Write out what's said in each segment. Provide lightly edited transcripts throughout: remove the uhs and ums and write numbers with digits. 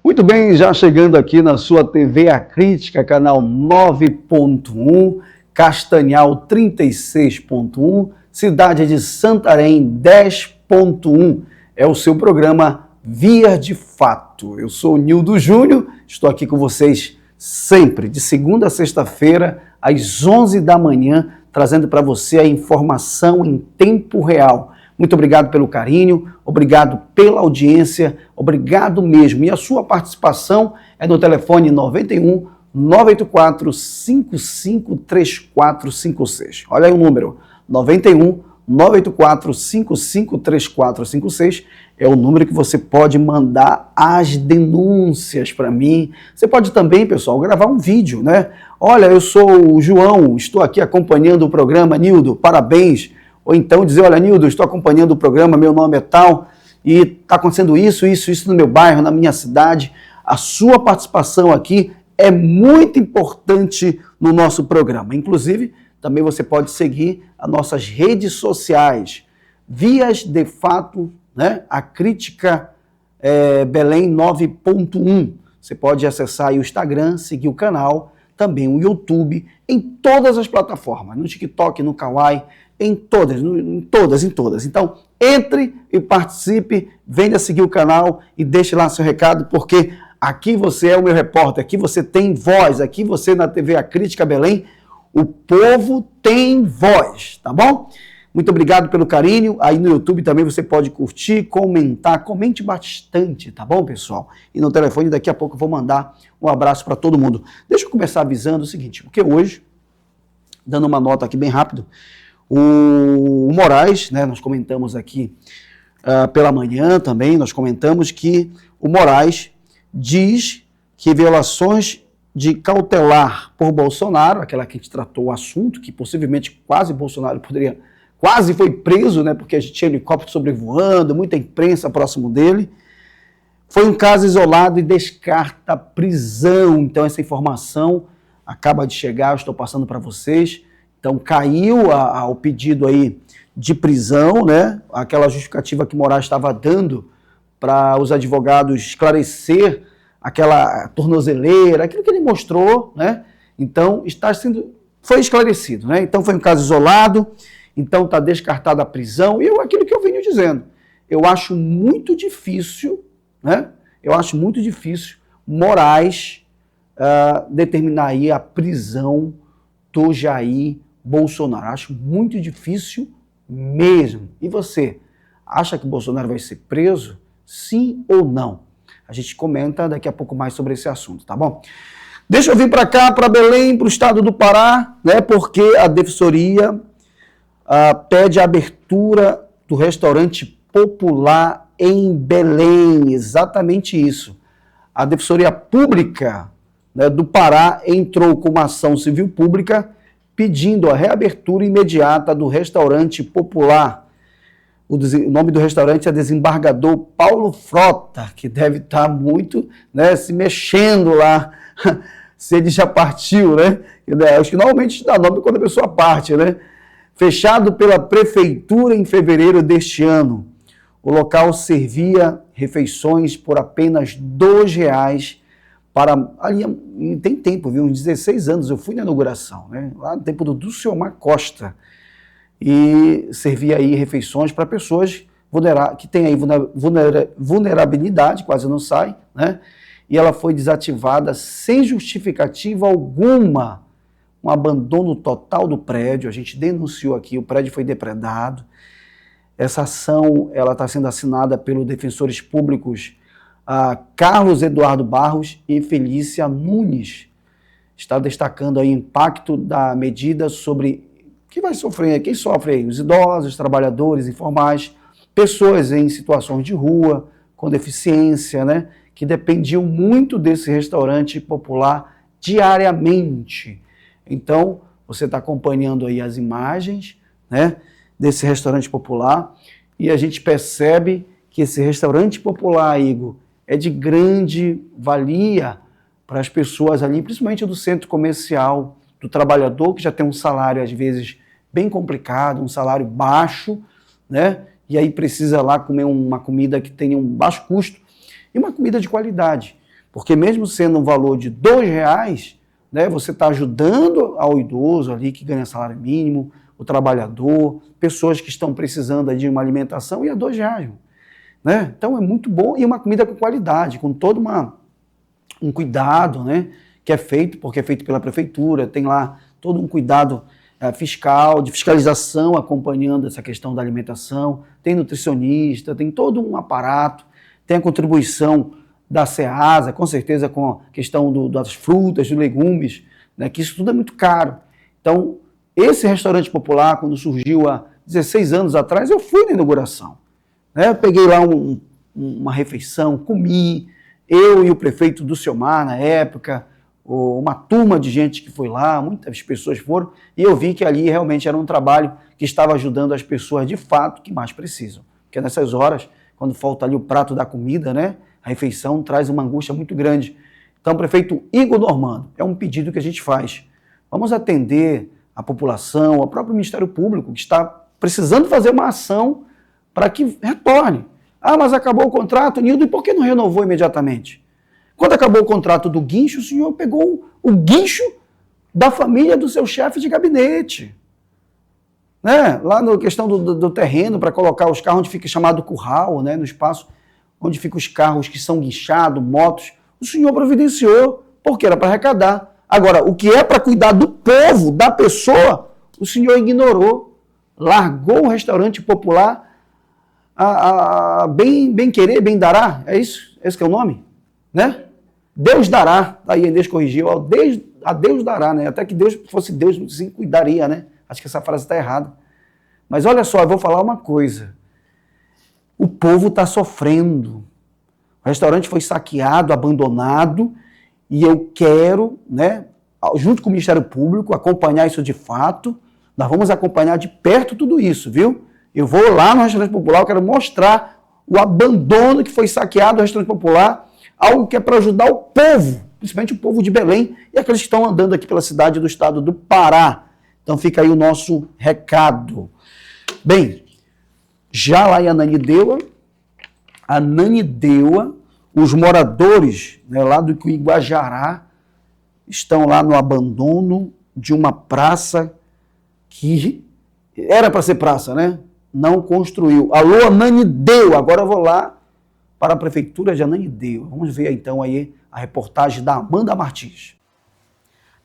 Muito bem, já chegando aqui na sua TV A Crítica, canal 9.1, Castanhal 36.1, cidade de Santarém 10.1. É o seu programa Via de Fato. Eu sou o Nildo Júnior, estou aqui com vocês sempre, de segunda a sexta-feira, às 11 da manhã, trazendo para você a informação em tempo real. Muito obrigado pelo carinho, obrigado pela audiência, obrigado mesmo. E a sua participação é no telefone 91 984 553456. Olha aí o número, 91 984 553456. É o número que você pode mandar as denúncias para mim. Você pode também, pessoal, gravar um vídeo, né? Olha, eu sou o João, estou aqui acompanhando o programa, Nildo, parabéns. Ou então dizer, olha, Nildo, estou acompanhando o programa, meu nome é tal, e está acontecendo isso no meu bairro, na minha cidade. A sua participação aqui é muito importante no nosso programa. Inclusive, também você pode seguir as nossas redes sociais, Vias de Fato, né? A Crítica Belém 9.1. Você pode acessar aí o Instagram, seguir o canal, também o YouTube, em todas as plataformas, no TikTok, no Kawaii, em todas. Então, entre e participe, venha seguir o canal e deixe lá seu recado, porque aqui você é o meu repórter, aqui você tem voz, aqui você na TV A Crítica Belém, o povo tem voz, tá bom? Muito obrigado pelo carinho. Aí no YouTube também você pode curtir, comentar, comente bastante, tá bom, pessoal? E no telefone daqui a pouco eu vou mandar um abraço para todo mundo. Deixa eu começar avisando o seguinte, porque hoje, dando uma nota aqui bem rápido, o Moraes, né, nós comentamos aqui pela manhã também, nós comentamos que o Moraes diz que violações de cautelar por Bolsonaro, aquela que a gente tratou o assunto, que possivelmente Bolsonaro quase foi preso, né, porque a gente tinha helicóptero sobrevoando, muita imprensa próximo dele, foi um caso isolado e descarta prisão. Então essa informação acaba de chegar, eu estou passando para vocês. Então caiu o pedido aí de prisão, né? Aquela justificativa que Moraes estava dando para os advogados esclarecer aquela tornozeleira, aquilo que ele mostrou, né? Então foi esclarecido, né? Então foi um caso isolado, então está descartada a prisão, e aquilo que eu venho dizendo, eu acho muito difícil, né? Eu acho muito difícil Moraes determinar aí a prisão do Jair Bolsonaro. Acho muito difícil mesmo. E você, acha que Bolsonaro vai ser preso? Sim ou não? A gente comenta daqui a pouco mais sobre esse assunto, tá bom? Deixa eu vir para cá, para Belém, para o estado do Pará, né? Porque a Defensoria pede a abertura do restaurante popular em Belém. Exatamente isso. A Defensoria Pública, né, do Pará entrou com uma ação civil pública pedindo a reabertura imediata do restaurante popular. O nome do restaurante é Desembargador Paulo Frota, que deve estar muito, né, se mexendo lá, se ele já partiu, né? Acho que normalmente dá nome quando a pessoa parte, né? Fechado pela prefeitura em fevereiro deste ano. O local servia refeições por apenas R$2 ali tem tempo, viu? Uns 16 anos, eu fui na inauguração, né? Lá no tempo do Dulciomar Costa, e servia aí refeições para pessoas que têm aí vulnerabilidade, quase não sai, né? E ela foi desativada sem justificativa alguma, um abandono total do prédio. A gente denunciou aqui, o prédio foi depredado. Essa ação ela está sendo assinada pelos defensores públicos Carlos Eduardo Barros e Felícia Nunes. Está destacando aí o impacto da medida sobre quem sofre aí? Os idosos, os trabalhadores informais, pessoas em situações de rua, com deficiência, né? Que dependiam muito desse restaurante popular diariamente. Então, você está acompanhando aí as imagens, né, desse restaurante popular, e a gente percebe que esse restaurante popular, Igor, é de grande valia para as pessoas ali, principalmente do centro comercial, do trabalhador que já tem um salário, às vezes, bem complicado, um salário baixo, né? E aí precisa lá comer uma comida que tenha um baixo custo e uma comida de qualidade. Porque mesmo sendo um valor de R$2, né, você está ajudando ao idoso ali que ganha salário mínimo, o trabalhador, pessoas que estão precisando de uma alimentação e é R$2. Né? Então é muito bom e uma comida com qualidade, com todo um cuidado, né, que é feito, porque é feito pela prefeitura, tem lá todo um cuidado fiscal, de fiscalização acompanhando essa questão da alimentação, tem nutricionista, tem todo um aparato, tem a contribuição da Ceasa, com certeza com a questão das frutas, dos legumes, né, que isso tudo é muito caro. Então, esse restaurante popular, quando surgiu há 16 anos atrás, eu fui na inauguração. Né, eu peguei lá uma refeição, comi, eu e o prefeito do Selmar, na época, uma turma de gente que foi lá, muitas pessoas foram, e eu vi que ali realmente era um trabalho que estava ajudando as pessoas de fato que mais precisam. Porque nessas horas, quando falta ali o prato da comida, né, a refeição traz uma angústia muito grande. Então, prefeito Igor Normando, é um pedido que a gente faz. Vamos atender a população, o próprio Ministério Público, que está precisando fazer uma ação para que retorne. Ah, mas acabou o contrato, Nildo, e por que não renovou imediatamente? Quando acabou o contrato do guincho, o senhor pegou o guincho da família do seu chefe de gabinete. Né? Lá na questão do terreno, para colocar os carros onde fica chamado curral, né? No espaço onde ficam os carros que são guinchados, motos, o senhor providenciou, porque era para arrecadar. Agora, o que é para cuidar do povo, da pessoa, o senhor ignorou, largou o restaurante popular bem querer, bem dará, é isso? Esse que é o nome? Né? Deus dará, aí a Inês corrigiu, a Deus dará, né? Até que Deus fosse Deus, sim, cuidaria, né? Acho que essa frase está errada. Mas olha só, eu vou falar uma coisa. O povo está sofrendo. O restaurante foi saqueado, abandonado, e eu quero, né, junto com o Ministério Público, acompanhar isso de fato. Nós vamos acompanhar de perto tudo isso, viu? Eu vou lá no restaurante popular, eu quero mostrar o abandono que foi saqueado do restaurante popular, algo que é para ajudar o povo, principalmente o povo de Belém e aqueles que estão andando aqui pela cidade do estado do Pará. Então fica aí o nosso recado. Bem, já lá em Ananindeua, os moradores, né, lá do Iguajará estão lá no abandono de uma praça que era para ser praça, né? Não construiu. Alô, Ananindeua, agora eu vou lá para a prefeitura de Ananindeua. Vamos ver então aí a reportagem da Amanda Martins.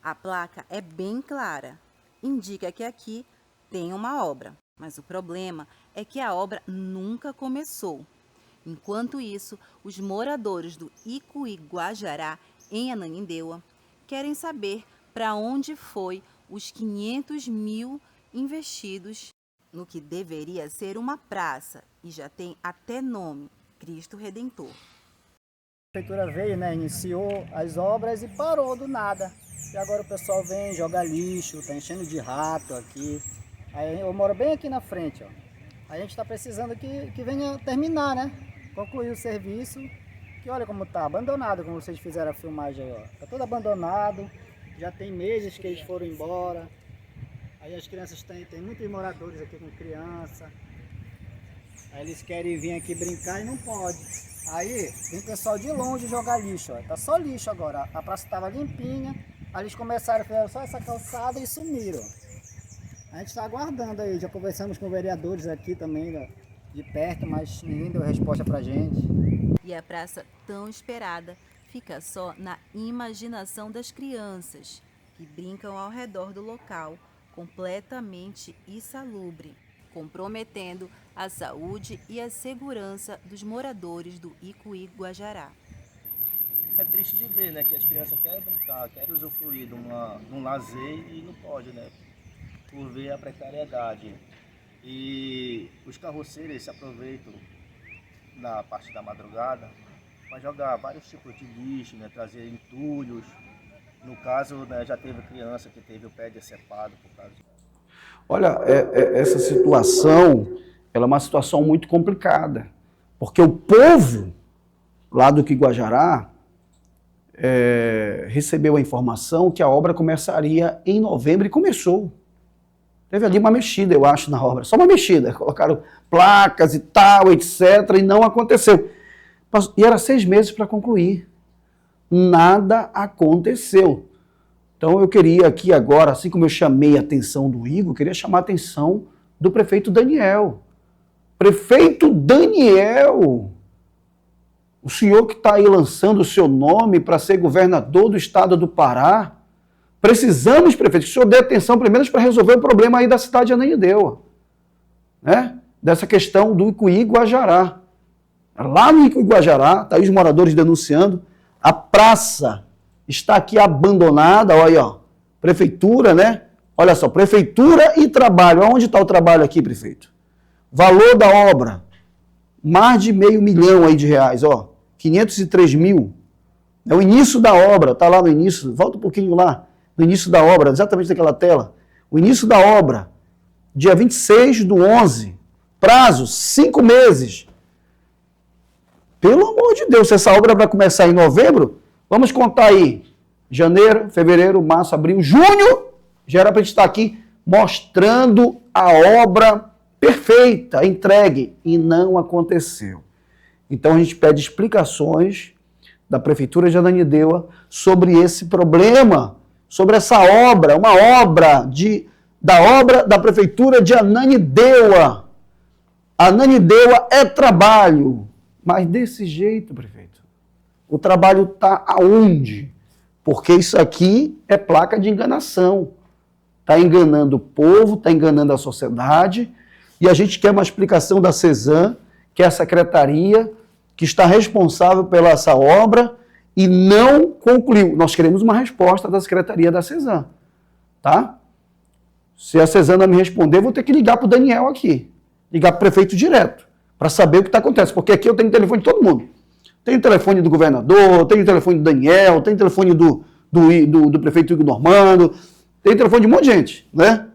A placa é bem clara, indica que aqui tem uma obra, mas o problema é que a obra nunca começou. Enquanto isso, os moradores do Icuí-Guajará, em Ananindeua, querem saber para onde foi os 500 mil investidos no que deveria ser uma praça e já tem até nome, Cristo Redentor. A prefeitura veio, né, iniciou as obras e parou do nada. E agora o pessoal vem, joga lixo, tá enchendo de rato aqui. Aí eu moro bem aqui na frente, ó. A gente está precisando que venha terminar, né? Concluir o serviço, que olha como tá abandonado, como vocês fizeram a filmagem aí, ó. Tá todo abandonado, já tem meses que eles foram embora. Aí as crianças tem muitos moradores aqui com criança. Aí eles querem vir aqui brincar e não pode. Aí vem o pessoal de longe jogar lixo, ó. Tá só lixo agora. A praça estava limpinha, aí eles começaram, fizeram só essa calçada e sumiram. A gente está aguardando aí, já conversamos com vereadores aqui também, ó, de perto, mas ninguém deu resposta pra gente. E a praça tão esperada fica só na imaginação das crianças, que brincam ao redor do local, completamente insalubre, comprometendo a saúde e a segurança dos moradores do Icuí-Guajará. É triste de ver, né, que as crianças querem brincar, querem usufruir de um lazer e não pode, né, por ver a precariedade. E os carroceiros se aproveitam na parte da madrugada para jogar vários tipos de lixo, né, trazer entulhos. No caso, né, já teve criança que teve o pé decepado por causa disso. Olha, essa situação, ela é uma situação muito complicada, porque o povo lá do Iguajará recebeu a informação que a obra começaria em novembro e começou. Teve ali uma mexida, eu acho, na obra, só uma mexida, colocaram placas e tal, etc, e não aconteceu. E era 6 meses para concluir. nada aconteceu. Então eu queria aqui agora, assim como eu chamei a atenção do Igor, eu queria chamar a atenção do prefeito Daniel. Prefeito Daniel, o senhor que está aí lançando o seu nome para ser governador do estado do Pará, precisamos, prefeito, que o senhor dê atenção primeiro para resolver o problema aí da cidade de Ananindeua, né? Dessa questão do Icuí-Guajará. Lá no Icuí-Guajará, está aí os moradores denunciando, a praça está aqui abandonada, olha aí, ó, prefeitura, né? Olha só, prefeitura e trabalho. Onde está o trabalho aqui, prefeito? Valor da obra, mais de R$500 mil aí de reais, ó, 503 mil. É o início da obra, está lá no início, volta um pouquinho lá, no início da obra, exatamente naquela tela. O início da obra, dia 26/11, prazo, 5 meses. Pelo amor de Deus, se essa obra vai começar em novembro, vamos contar aí, janeiro, fevereiro, março, abril, junho, já era para a gente estar aqui mostrando a obra perfeita, entregue, e não aconteceu. Então a gente pede explicações da Prefeitura de Ananindeua sobre esse problema, sobre essa obra, uma obra da Prefeitura de Ananindeua. Ananindeua é trabalho, mas desse jeito, prefeito. O trabalho está aonde? Porque isso aqui é placa de enganação. Está enganando o povo, está enganando a sociedade, e a gente quer uma explicação da CESAM, que é a secretaria que está responsável pela essa obra e não concluiu. Nós queremos uma resposta da secretaria da CESAM, tá? Se a CESAM não me responder, eu vou ter que ligar para o Daniel aqui, ligar para o prefeito direto, para saber o que está acontecendo, porque aqui eu tenho telefone de todo mundo. Tenho o telefone do governador, tenho o telefone do Daniel, tenho o telefone do prefeito Igor Normando, tenho o telefone de um monte de gente, né?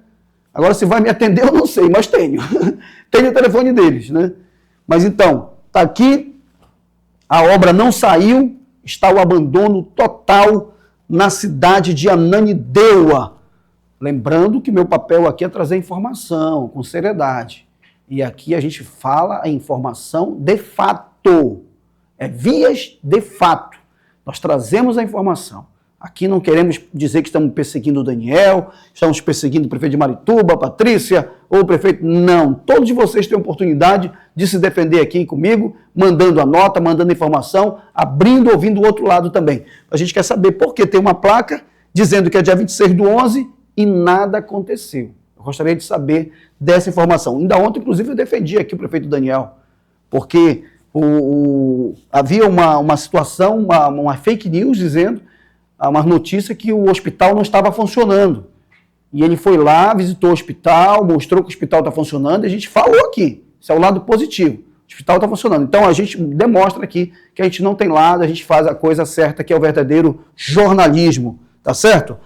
Agora, se vai me atender, eu não sei, mas tenho. Tenho o telefone deles, né? Mas então, está aqui, a obra não saiu, está o abandono total na cidade de Ananindeua. Lembrando que meu papel aqui é trazer informação com seriedade. E aqui a gente fala a informação de fato. É vias de fato. Nós trazemos a informação. Aqui não queremos dizer que estamos perseguindo o Daniel, estamos perseguindo o prefeito de Marituba, a Patrícia, ou o prefeito. Não, todos vocês têm oportunidade de se defender aqui comigo, mandando a nota, mandando a informação, abrindo, ouvindo o outro lado também. A gente quer saber por que tem uma placa dizendo que é dia 26/11 e nada aconteceu. Eu gostaria de saber dessa informação. Ainda ontem, inclusive, eu defendi aqui o prefeito Daniel, porque havia uma situação, uma fake news dizendo, uma notícia que o hospital não estava funcionando. E ele foi lá, visitou o hospital, mostrou que o hospital está funcionando, e a gente falou aqui. Isso é o lado positivo. O hospital está funcionando. Então a gente demonstra aqui que a gente não tem lado, a gente faz a coisa certa, que é o verdadeiro jornalismo. Tá certo?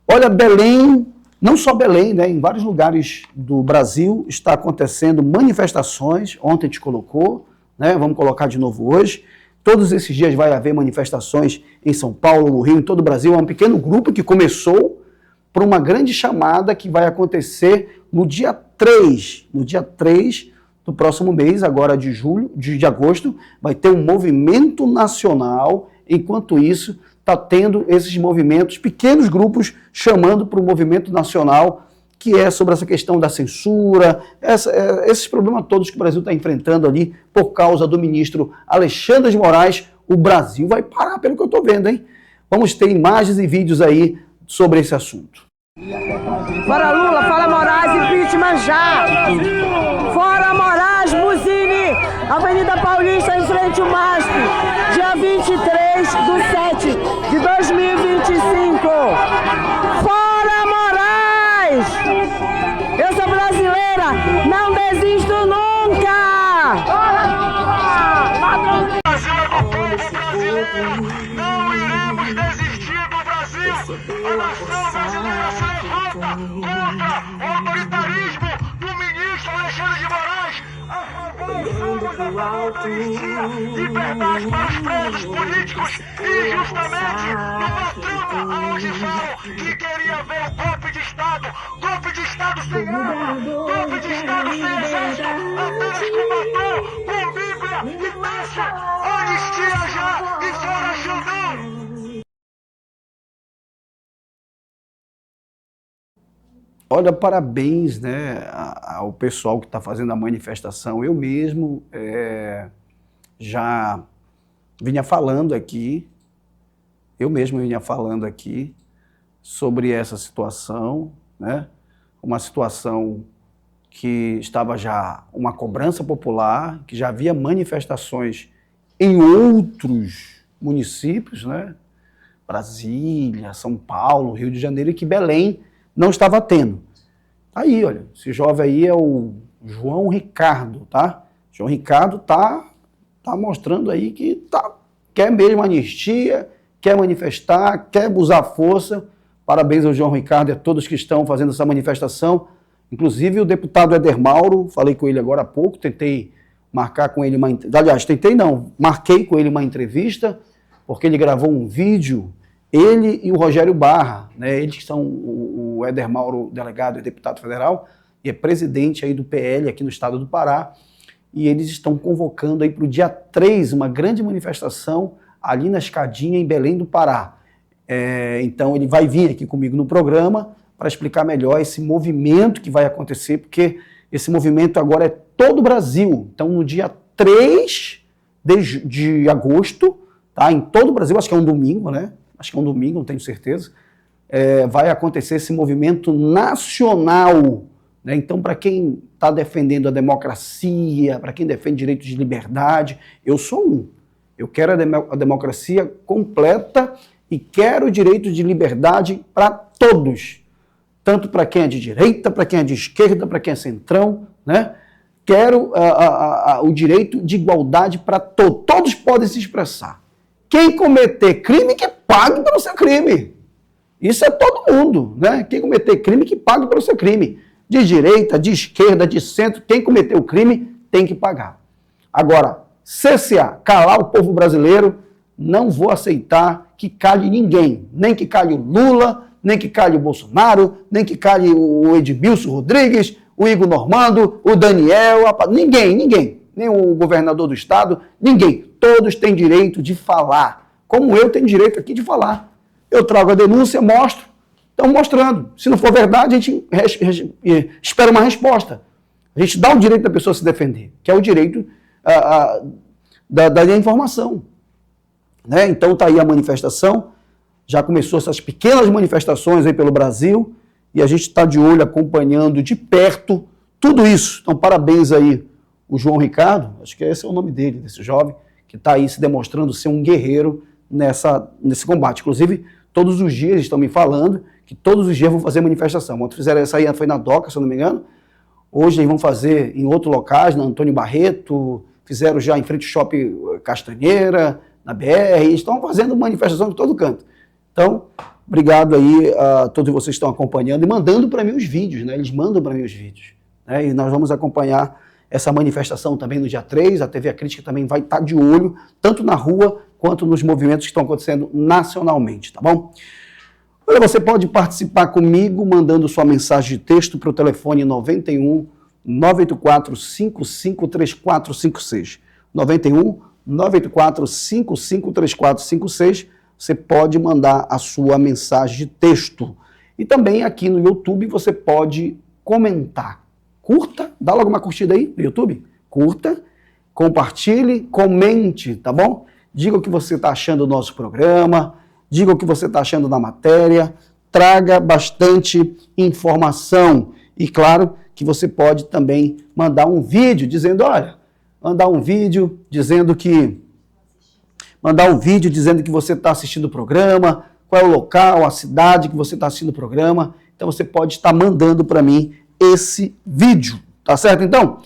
Olha, Belém, não só Belém, né? Em vários lugares do Brasil está acontecendo manifestações. Ontem a gente colocou, né? Vamos colocar de novo hoje. Todos esses dias vai haver manifestações em São Paulo, no Rio, em todo o Brasil. É um pequeno grupo que começou por uma grande chamada que vai acontecer no dia 3. No dia 3 do próximo mês, agora de agosto, vai ter um movimento nacional. Enquanto isso, está tendo esses movimentos, pequenos grupos chamando para o movimento nacional, que é sobre essa questão da censura, esses problemas todos que o Brasil está enfrentando ali por causa do ministro Alexandre de Moraes. O Brasil vai parar, pelo que eu estou vendo, hein? Vamos ter imagens e vídeos aí sobre esse assunto. Fora Lula, fora Moraes, impeachment já! Fora Moraes, Buzini, Avenida Paulista, em frente ao MASP, dia 23/7/2025. Fora Moraes! Eu sou brasileira, não desisto nunca! Brasil é do povo brasileiro, não iremos desistir do Brasil. A nação brasileira se levanta contra o autoritarismo do ministro Alexandre de Moraes. A favor da anistia, liberdade para os presos políticos e justamente no patrão aonde falam que queria ver o golpe de Estado sem arma, golpe de Estado sem exército, apenas com batom, com Bíblia e taxa, anistia já e fora Xandão. Olha, parabéns, né, ao pessoal que está fazendo a manifestação. Eu mesmo já vinha falando aqui, sobre essa situação, né? Uma situação que estava já uma cobrança popular, que já havia manifestações em outros municípios, né? Brasília, São Paulo, Rio de Janeiro, e que Belém não estava tendo. Aí, olha, esse jovem aí é o João Ricardo, tá? João Ricardo tá mostrando aí que quer mesmo anistia, quer manifestar, quer usar força. Parabéns ao João Ricardo e a todos que estão fazendo essa manifestação. Inclusive o deputado Éder Mauro, falei com ele agora há pouco, tentei marcar com ele marquei com ele uma entrevista, porque ele gravou um vídeo, ele e o Rogério Barra, né? Eles que são o Éder Mauro, delegado e deputado federal, e é presidente aí do PL aqui no estado do Pará, e eles estão convocando aí para o dia 3 uma grande manifestação ali na Escadinha, em Belém do Pará. Então ele vai vir aqui comigo no programa para explicar melhor esse movimento que vai acontecer, porque esse movimento agora é todo o Brasil. Então no dia 3 de agosto, tá? Em todo o Brasil, acho que é um domingo, né? Acho que é um domingo, não tenho certeza, vai acontecer esse movimento nacional, né? Então, para quem está defendendo a democracia, para quem defende direitos de liberdade, eu sou um. Eu quero a democracia completa e quero direitos de liberdade para todos, tanto para quem é de direita, para quem é de esquerda, para quem é centrão, né? Quero o direito de igualdade para todos. Todos podem se expressar. Quem cometer crime, que pague pelo seu crime. Isso é todo mundo, né? Quem cometer crime, que pague pelo seu crime. De direita, de esquerda, de centro, quem cometeu o crime tem que pagar. Agora, CCA, calar o povo brasileiro, não vou aceitar que cale ninguém. Nem que cale o Lula, nem que cale o Bolsonaro, nem que cale o Edmilson Rodrigues, o Igor Normando, o Daniel, ninguém. Nem o governador do estado, ninguém. Todos têm direito de falar, como eu tenho direito aqui de falar. Eu trago a denúncia, mostro, estão mostrando. Se não for verdade, a gente espera uma resposta. A gente dá o direito da pessoa se defender, que é o direito da informação. Né? Então está aí a manifestação, já começou essas pequenas manifestações aí pelo Brasil, e a gente está de olho, acompanhando de perto tudo isso. Então parabéns aí o João Ricardo, acho que esse é o nome dele, desse jovem, que está aí se demonstrando ser um guerreiro nesse combate. Inclusive, todos os dias estão me falando que todos os dias vão fazer manifestação. Ontem fizeram essa aí, foi na DOCA, se eu não me engano. Hoje eles vão fazer em outros locais, na Antônio Barreto, fizeram já em frente ao Shopping Castanheira, na BR, estão fazendo manifestação de todo canto. Então, obrigado aí a todos vocês que estão acompanhando e mandando para mim os vídeos, né? Eles mandam para mim os vídeos, né? E nós vamos acompanhar essa manifestação também no dia 3, a TV A Crítica também vai estar de olho, tanto na rua quanto nos movimentos que estão acontecendo nacionalmente, tá bom? Olha, você pode participar comigo mandando sua mensagem de texto para o telefone 91 984 553456. 91 984 553456. Você pode mandar a sua mensagem de texto. E também aqui no YouTube você pode comentar. Curta, dá logo uma curtida aí no YouTube. Curta, compartilhe, comente, tá bom? Diga o que você está achando do nosso programa, diga o que você está achando da matéria, traga bastante informação. E claro que você pode também mandar um vídeo dizendo, que você está assistindo o programa, qual é o local, a cidade que você está assistindo o programa. Então você pode estar mandando para mim esse vídeo, tá certo? Então,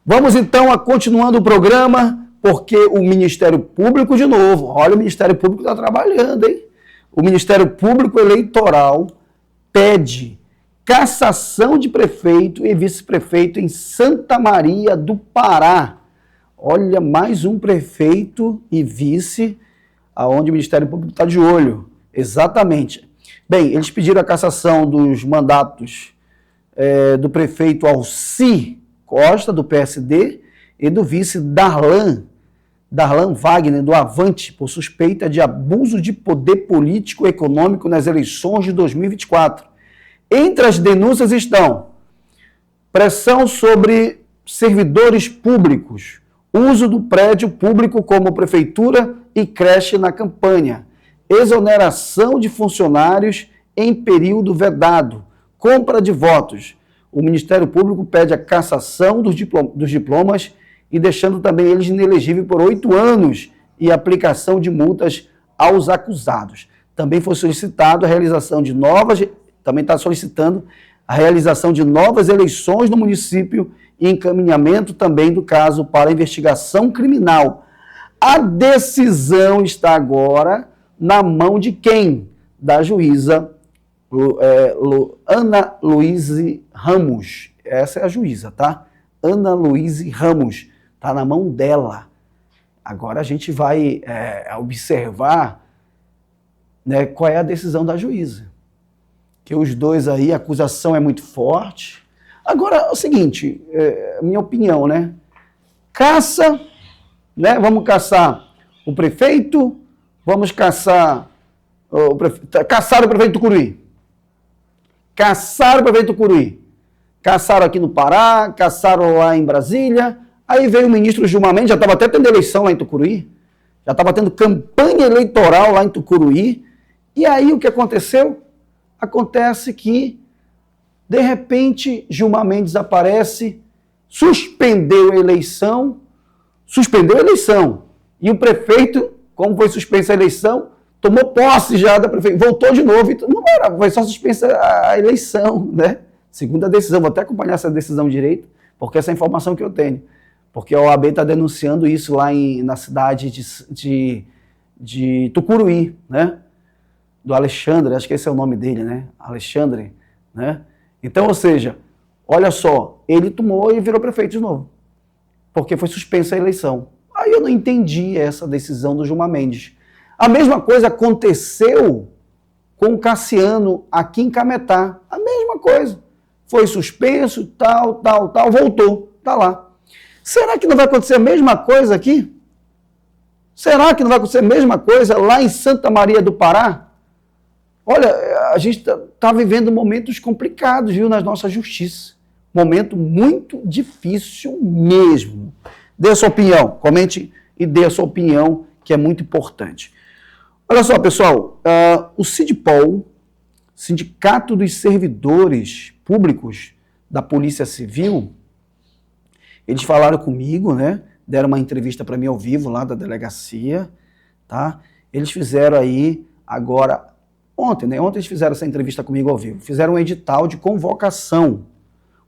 vamos então continuando o programa, porque o Ministério Público, de novo, olha, o Ministério Público está trabalhando, hein? O Ministério Público Eleitoral pede cassação de prefeito e vice-prefeito em Santa Maria do Pará. Olha, mais um prefeito e vice, aonde o Ministério Público está de olho. Exatamente. Bem, eles pediram a cassação dos mandatos do prefeito Alci Costa, do PSD, e do vice Darlan Wagner, do Avante, por suspeita de abuso de poder político e econômico nas eleições de 2024. Entre as denúncias estão pressão sobre servidores públicos, uso do prédio público como prefeitura e creche na campanha, exoneração de funcionários em período vedado, compra de votos. O Ministério Público pede a cassação dos diplomas e deixando também eles inelegíveis por 8 anos e aplicação de multas aos acusados. Também foi solicitado a realização de também está solicitando a realização de novas eleições no município e encaminhamento também do caso para investigação criminal. A decisão está agora na mão de quem? Da juíza Ana Luíse Ramos. Essa é a juíza, tá? Ana Luíse Ramos. Está na mão dela. Agora a gente vai observar, né, qual é a decisão da juíza. Que os dois aí, a acusação é muito forte. Agora, é o seguinte, minha opinião, né? Caça, né? Vamos caçar o prefeito, vamos caçar caçaram o prefeito Tucuruí. Caçaram o prefeito Tucuruí. Caçaram aqui no Pará, caçaram lá em Brasília. Aí veio o ministro Gilmar Mendes, já estava até tendo eleição lá em Tucuruí. Já estava tendo campanha eleitoral lá em Tucuruí. E aí o que aconteceu? Acontece que, de repente, Gilmar Mendes aparece, suspendeu a eleição. E o prefeito, como foi suspensa a eleição, tomou posse já da prefeitura, voltou de novo. Não era, foi só suspensa a eleição, né? Segundo a decisão, vou até acompanhar essa decisão direito, porque essa é a informação que eu tenho. Porque a OAB está denunciando isso lá na cidade de Tucuruí, né? Do Alexandre, acho que esse é o nome dele, né? Alexandre, né? Então, ou seja, olha só, ele tomou e virou prefeito de novo, porque foi suspensa a eleição. Aí eu não entendi essa decisão do Gilmar Mendes. A mesma coisa aconteceu com o Cassiano aqui em Cametá. A mesma coisa. Foi suspenso, tal, voltou, tá lá. Será que não vai acontecer a mesma coisa aqui? Será que não vai acontecer a mesma coisa lá em Santa Maria do Pará? Olha, a gente está vivendo momentos complicados, viu, na nossa justiça. Momento muito difícil mesmo. Dê a sua opinião, comente e dê a sua opinião, que é muito importante. Olha só, pessoal, o SIDPOL, Sindicato dos Servidores Públicos da Polícia Civil, eles falaram comigo, né? Deram uma entrevista para mim ao vivo lá da delegacia, tá? Eles fizeram aí agora, ontem, né? Ontem eles fizeram essa entrevista comigo ao vivo. Fizeram um edital de convocação.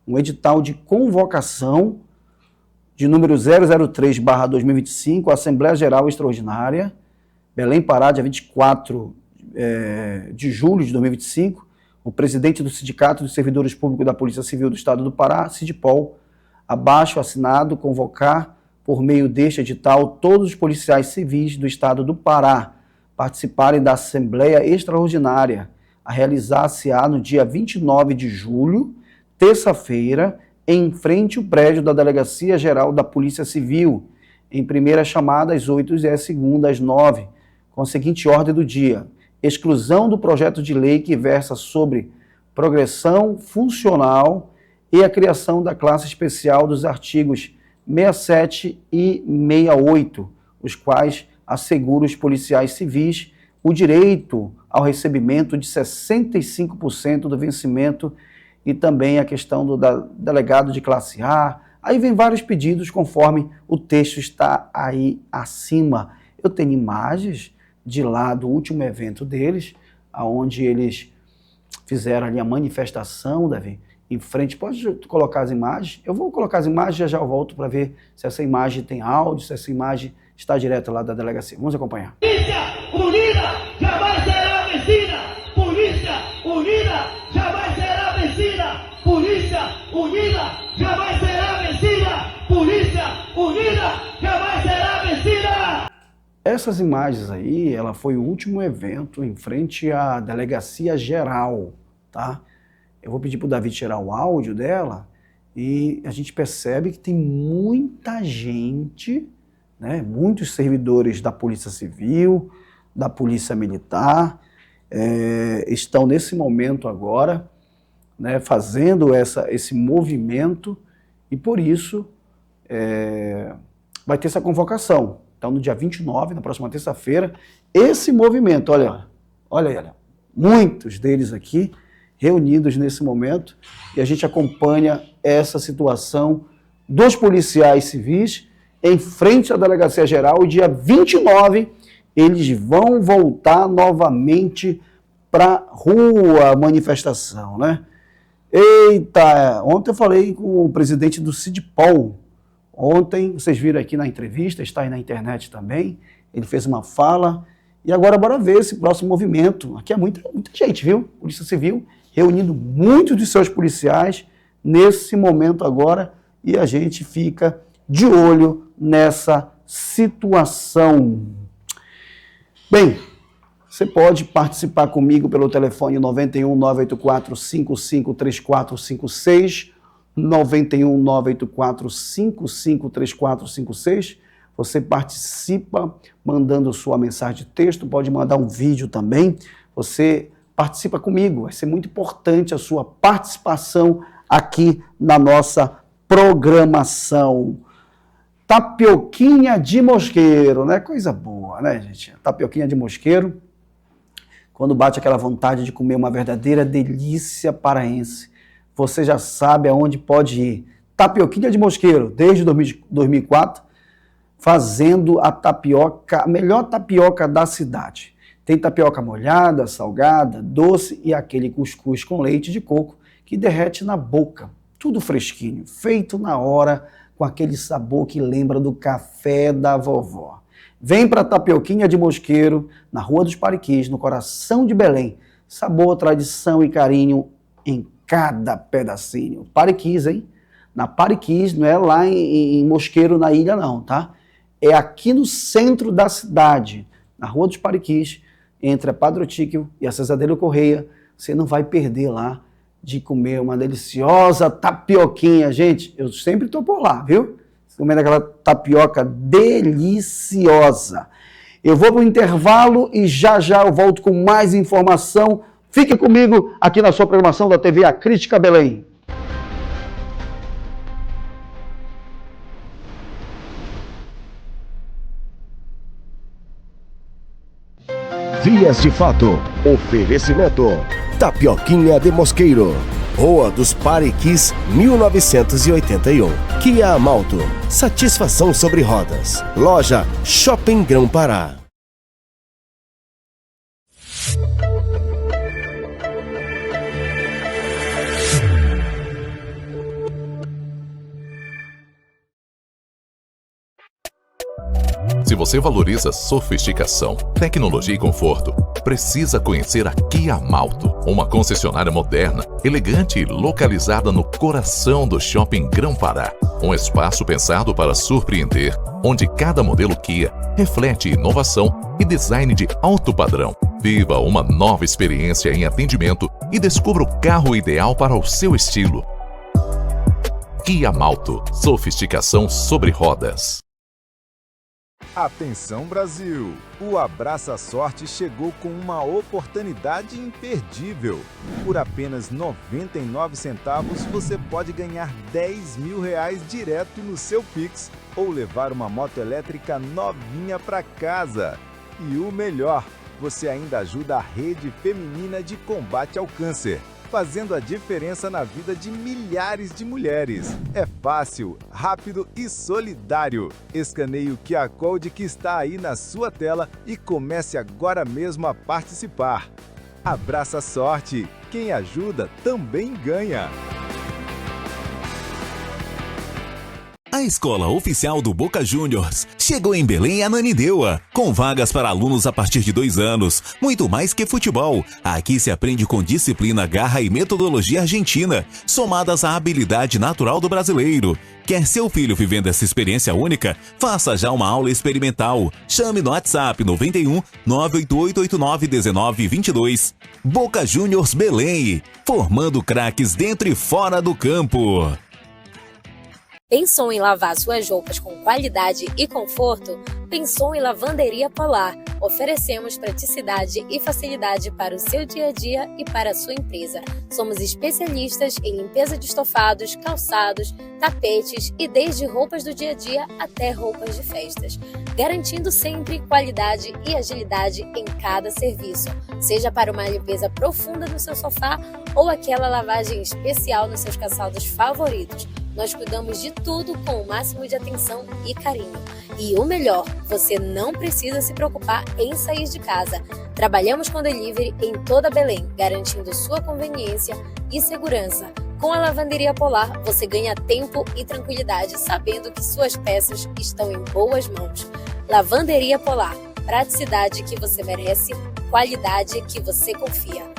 Um edital de convocação de número 003/2025, Assembleia Geral Extraordinária, Belém, Pará, dia 24 de julho de 2025. O presidente do Sindicato dos Servidores Públicos da Polícia Civil do Estado do Pará, SIDPOL, abaixo assinado, convocar por meio deste edital todos os policiais civis do Estado do Pará participarem da Assembleia Extraordinária a realizar-se-á no dia 29 de julho, terça-feira, em frente ao prédio da Delegacia Geral da Polícia Civil, em primeira chamada às 8 e a segunda às 9, com a seguinte ordem do dia: exclusão do projeto de lei que versa sobre progressão funcional e a criação da classe especial dos artigos 67 e 68, os quais asseguram os policiais civis o direito ao recebimento de 65% do vencimento e também a questão do delegado de classe A. Aí vem vários pedidos conforme o texto está aí acima. Eu tenho imagens de lá do último evento deles, onde eles fizeram ali a manifestação, Davi, em frente. Pode colocar as imagens? Eu vou colocar as imagens, já eu volto para ver se essa imagem tem áudio, se essa imagem está direto lá da delegacia. Vamos acompanhar. Polícia unida jamais será vencida! Polícia unida jamais será vencida! Polícia unida jamais será vencida! Polícia unida jamais será vencida! Essas imagens aí, ela foi o último evento em frente à Delegacia Geral, tá? Eu vou pedir para o Davi tirar o áudio dela e a gente percebe que tem muita gente, né, muitos servidores da Polícia Civil, da Polícia Militar, estão nesse momento agora né, fazendo esse movimento, e por isso vai ter essa convocação. Então, no dia 29, na próxima terça-feira, esse movimento, olha, muitos deles aqui reunidos nesse momento, e a gente acompanha essa situação dos policiais civis em frente à Delegacia Geral, e dia 29 eles vão voltar novamente para a rua, manifestação, né? Eita, ontem eu falei com o presidente do CIDPOL, ontem, vocês viram aqui na entrevista, está aí na internet também, ele fez uma fala, e agora bora ver esse próximo movimento. Aqui é muita gente, viu? Polícia Civil reunindo muitos dos seus policiais nesse momento agora, e a gente fica de olho nessa situação. Bem, você pode participar comigo pelo telefone 91 984 553456, 91 984 553456. Você participa mandando sua mensagem de texto, pode mandar um vídeo também. Você participa comigo, vai ser muito importante a sua participação aqui na nossa programação. Tapioquinha de mosqueiro, né? Coisa boa, né, gente? Tapioquinha de mosqueiro, quando bate aquela vontade de comer uma verdadeira delícia paraense, você já sabe aonde pode ir. Tapioquinha de mosqueiro, desde 2004, fazendo a tapioca, a melhor tapioca da cidade. Tem tapioca molhada, salgada, doce e aquele cuscuz com leite de coco que derrete na boca. Tudo fresquinho, feito na hora, com aquele sabor que lembra do café da vovó. Vem para a Tapioquinha de Mosqueiro, na Rua dos Pariquis, no coração de Belém. Sabor, tradição e carinho em cada pedacinho. Pariquis, hein? Na Pariquis, não é lá em Mosqueiro, na ilha, não, tá? É aqui no centro da cidade, na Rua dos Pariquis, entre a Padre Otíquio e a Cesadeiro Correia. Você não vai perder lá de comer uma deliciosa tapioquinha. Gente, eu sempre estou por lá, viu? Comendo aquela tapioca deliciosa. Eu vou para o intervalo e já eu volto com mais informação. Fique comigo aqui na sua programação da TV A Crítica Belém. Vias de Fato. Oferecimento. Tapioquinha de Mosqueiro. Rua dos Pariquis, 1981. Kia Amalto. Satisfação sobre rodas. Loja Shopping Grão-Pará. Se você valoriza sofisticação, tecnologia e conforto, precisa conhecer a Kia Amalto, uma concessionária moderna, elegante e localizada no coração do Shopping Grão-Pará. Um espaço pensado para surpreender, onde cada modelo Kia reflete inovação e design de alto padrão. Viva uma nova experiência em atendimento e descubra o carro ideal para o seu estilo. Kia Amalto, sofisticação sobre rodas. Atenção Brasil! O Abraça Sorte chegou com uma oportunidade imperdível. Por apenas 99 centavos você pode ganhar R$10.000 direto no seu Pix ou levar uma moto elétrica novinha para casa. E o melhor, você ainda ajuda a Rede Feminina de Combate ao Câncer, fazendo a diferença na vida de milhares de mulheres. É fácil, rápido e solidário. Escaneie o QR Code que está aí na sua tela e comece agora mesmo a participar. Abraça Sorte. Quem ajuda também ganha. A Escola Oficial do Boca Juniors chegou em Belém, Ananindeua, com vagas para alunos a partir de 2 anos. Muito mais que futebol. Aqui se aprende com disciplina, garra e metodologia argentina, somadas à habilidade natural do brasileiro. Quer seu filho vivendo essa experiência única? Faça já uma aula experimental. Chame no WhatsApp 91 98889 1922. Boca Juniors Belém, formando craques dentro e fora do campo. Pensou em lavar suas roupas com qualidade e conforto? Pensou em Lavanderia Polar? Oferecemos praticidade e facilidade para o seu dia a dia e para a sua empresa. Somos especialistas em limpeza de estofados, calçados, tapetes e desde roupas do dia a dia até roupas de festas, garantindo sempre qualidade e agilidade em cada serviço, seja para uma limpeza profunda no seu sofá ou aquela lavagem especial nos seus calçados favoritos. Nós cuidamos de tudo com o máximo de atenção e carinho. E o melhor, você não precisa se preocupar em sair de casa. Trabalhamos com delivery em toda Belém, garantindo sua conveniência e segurança. Com a Lavanderia Polar, você ganha tempo e tranquilidade, sabendo que suas peças estão em boas mãos. Lavanderia Polar, praticidade que você merece, qualidade que você confia.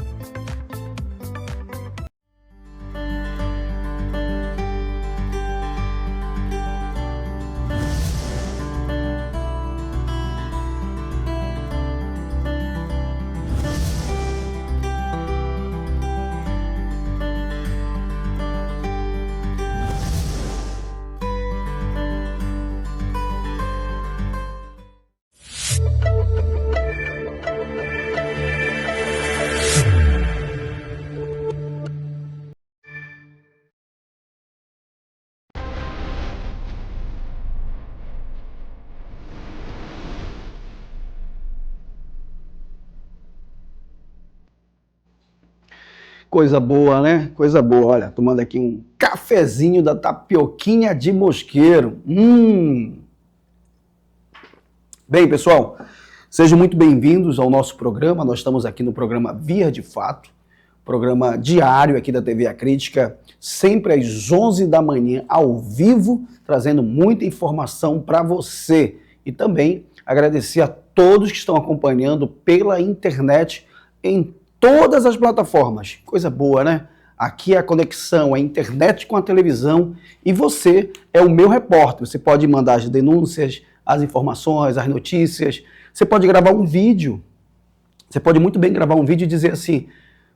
Coisa boa, né? Coisa boa. Olha, tomando aqui um cafezinho da Tapioquinha de Mosqueiro. Bem, pessoal, sejam muito bem-vindos ao nosso programa. Nós estamos aqui no programa Via de Fato, programa diário aqui da TV A Crítica, sempre às 11 da manhã, ao vivo, trazendo muita informação para você. E também agradecer a todos que estão acompanhando pela internet em todas as plataformas. Coisa boa, né? Aqui é a conexão, a internet com a televisão, e você é o meu repórter. Você pode mandar as denúncias, as informações, as notícias. Você pode gravar um vídeo. Você pode muito bem gravar um vídeo e dizer assim: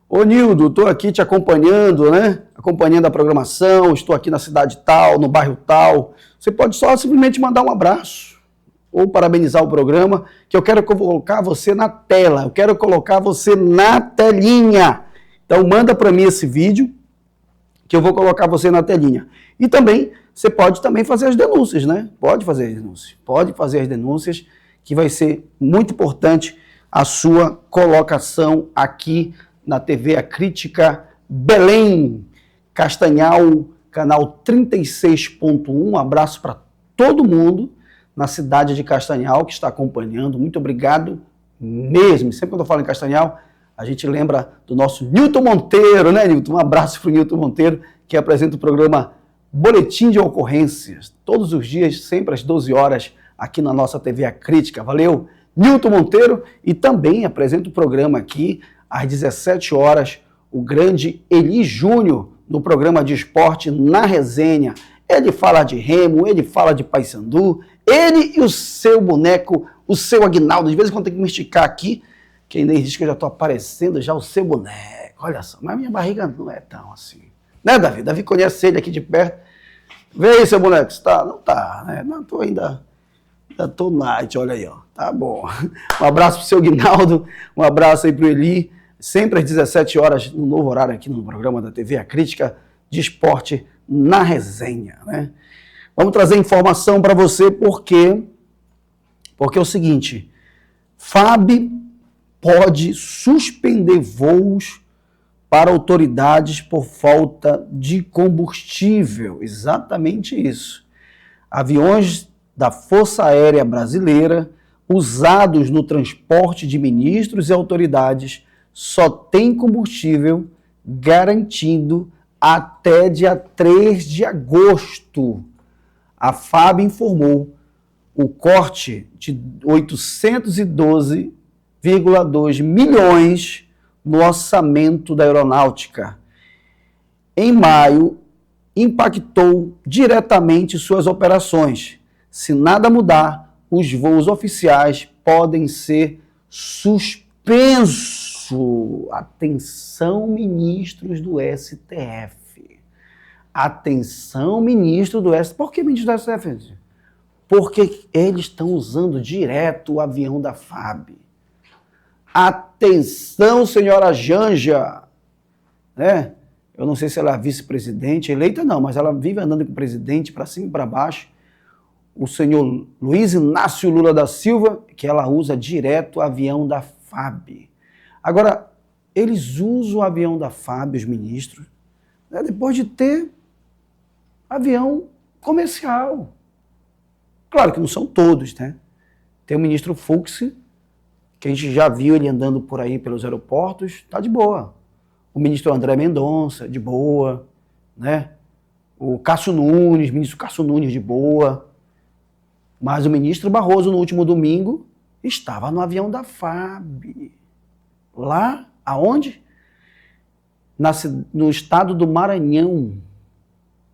ô Nildo, estou aqui te acompanhando, né? Acompanhando a programação, estou aqui na cidade tal, no bairro tal. Você pode só simplesmente mandar um abraço ou parabenizar o programa, que eu quero colocar você na tela, eu quero colocar você na telinha. Então manda para mim esse vídeo, que eu vou colocar você na telinha. E também, você pode também fazer as denúncias, né? Pode fazer as denúncias, que vai ser muito importante a sua colocação aqui na TV A Crítica Belém, Castanhal, canal 36.1. Um abraço para todo mundo na cidade de Castanhal, que está acompanhando. Muito obrigado mesmo. Sempre quando eu falo em Castanhal, a gente lembra do nosso Nilton Monteiro, né, Nilton? Um abraço para o Nilton Monteiro, que apresenta o programa Boletim de Ocorrências, todos os dias, sempre às 12 horas, aqui na nossa TV A Crítica. Valeu, Nilton Monteiro. E também apresenta o programa aqui, às 17 horas, o grande Eli Júnior, no programa de esporte Na Resenha. Ele fala de remo, ele fala de paysandu, ele e o seu boneco, o seu Aguinaldo. De vez em quando tem que me esticar aqui, que ainda diz que eu já estou aparecendo já o seu boneco. Olha só, mas minha barriga não é tão assim. Né, Davi? Davi conhece ele aqui de perto. Vê aí, seu boneco, está? Não tá, né? Não, tô ainda tô night, olha aí, ó. Tá bom. Um abraço pro seu Aguinaldo, um abraço aí pro Eli. Sempre às 17 horas, no novo horário aqui no programa da TV A Crítica de Esporte Na Resenha, né? Vamos trazer informação para você, porque é o seguinte: FAB pode suspender voos para autoridades por falta de combustível. Exatamente isso. Aviões da Força Aérea Brasileira, usados no transporte de ministros e autoridades, só têm combustível garantindo até dia 3 de agosto. A FAB informou o corte de 812,2 milhões no orçamento da aeronáutica. Em maio, impactou diretamente suas operações. Se nada mudar, os voos oficiais podem ser suspensos. Atenção, ministros do STF. Atenção, ministro do STF. Por que ministro do STF? Porque eles estão usando direto o avião da FAB. Atenção, senhora Janja, né? Eu não sei se ela é vice-presidente, eleita não, mas ela vive andando com o presidente para cima e para baixo. O senhor Luiz Inácio Lula da Silva, que ela usa direto o avião da FAB. Agora, eles usam o avião da FAB, os ministros, né, depois de ter avião comercial. Claro que não são todos, né? Tem o ministro Fux, que a gente já viu ele andando por aí pelos aeroportos, tá de boa. O ministro André Mendonça, de boa, né? O Cássio Nunes, ministro Cássio Nunes, de boa. Mas o ministro Barroso, no último domingo, estava no avião da FAB. Lá, aonde? No estado do Maranhão.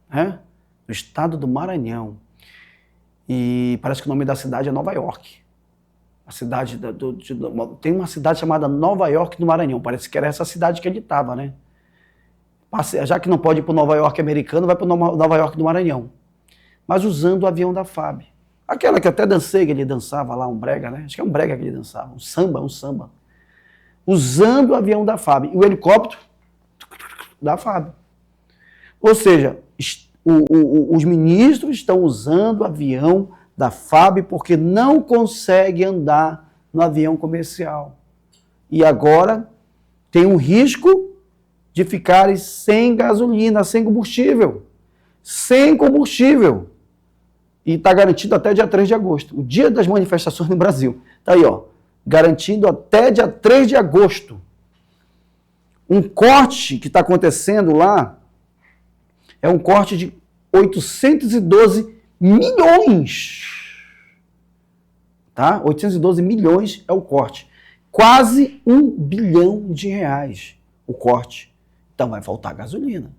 Né? No estado do Maranhão. E parece que o nome da cidade é Nova York. A cidade tem uma cidade chamada Nova York do Maranhão. Parece que era essa cidade que ele estava, né? Já que não pode ir para o Nova York americano, vai para o Nova York do Maranhão. Mas usando o avião da FAB. Aquela que até dancei, que ele dançava lá, um brega, né? Acho que é um brega que ele dançava. Um samba. Usando o avião da FAB. E o helicóptero da FAB. Ou seja, os ministros estão usando o avião da FAB porque não consegue andar no avião comercial. E agora tem um risco de ficarem sem gasolina, sem combustível. Sem combustível. E está garantido até dia 3 de agosto, o dia das manifestações no Brasil. Está aí, ó, garantido até dia 3 de agosto. Um corte que está acontecendo lá é um corte de 812 milhões. Tá? 812 milhões é o corte. Quase R$1 bilhão o corte. Então vai faltar gasolina.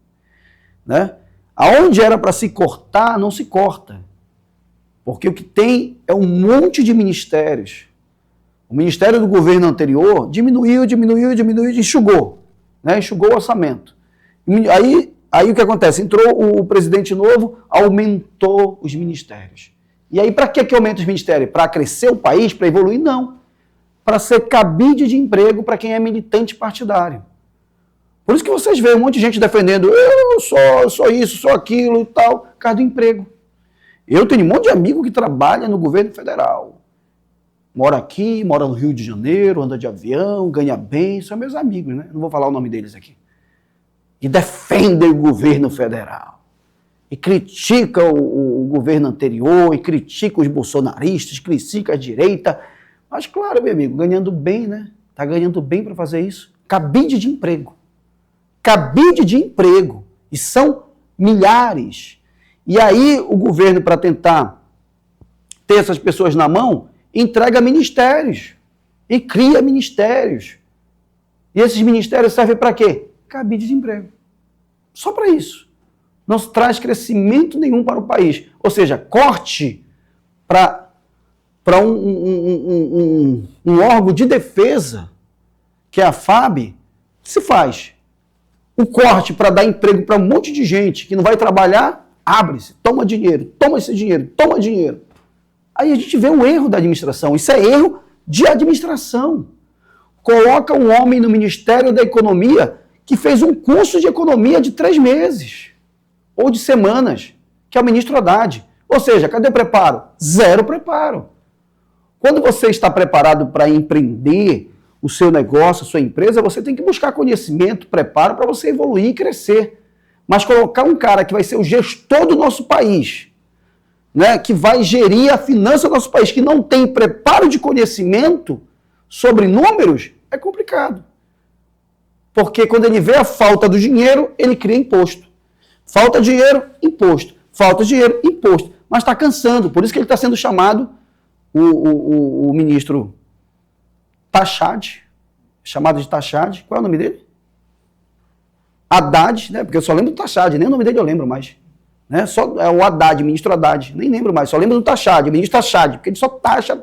Né? Aonde era para se cortar, não se corta. Porque o que tem é um monte de ministérios. O ministério do governo anterior diminuiu, enxugou. Né? Enxugou o orçamento. Aí o que acontece? Entrou o presidente novo, aumentou os ministérios. E aí para que aumenta os ministérios? Para crescer o país, para evoluir? Não. Para ser cabide de emprego para quem é militante partidário. Por isso que vocês veem um monte de gente defendendo, eu sou isso, sou aquilo e tal, por causa do emprego. Eu tenho um monte de amigo que trabalha no governo federal. Mora aqui, mora no Rio de Janeiro, anda de avião, ganha bem, são meus amigos, né? Não vou falar o nome deles aqui. E defendem o governo federal. E critica o governo anterior, e critica os bolsonaristas, critica a direita. Mas claro, meu amigo, ganhando bem, né? Tá ganhando bem para fazer isso. Cabide de emprego. Cabide de emprego. E são milhares. E aí o governo, para tentar ter essas pessoas na mão, entrega ministérios e cria ministérios. E esses ministérios servem para quê? Cabide de emprego. Só para isso. Não traz crescimento nenhum para o país. Ou seja, corte para um órgão de defesa, que é a FAB, se faz. O corte para dar emprego para um monte de gente que não vai trabalhar, abre-se, toma dinheiro, toma esse dinheiro, toma dinheiro. Aí a gente vê um erro da administração. Isso é erro de administração. Coloca um homem no Ministério da Economia que fez um curso de economia de 3 meses ou de semanas, que é o ministro Haddad. Ou seja, cadê o preparo? Zero preparo. Quando você está preparado para empreender o seu negócio, a sua empresa, você tem que buscar conhecimento, preparo para você evoluir e crescer. Mas colocar um cara que vai ser o gestor do nosso país, né, que vai gerir a finança do nosso país, que não tem preparo de conhecimento sobre números, é complicado. Porque quando ele vê a falta do dinheiro, ele cria imposto. Falta dinheiro, imposto. Falta dinheiro, imposto. Mas está cansando, por isso que ele está sendo chamado o ministro Tachad, chamado de Tachad. Qual é o nome dele? Haddad, né? Porque eu só lembro do Tachad, nem o nome dele eu lembro mais. Né? Só é o Haddad, ministro Haddad, nem lembro mais, só lembro do Tachad, ministro Tachad, porque ele só taxa.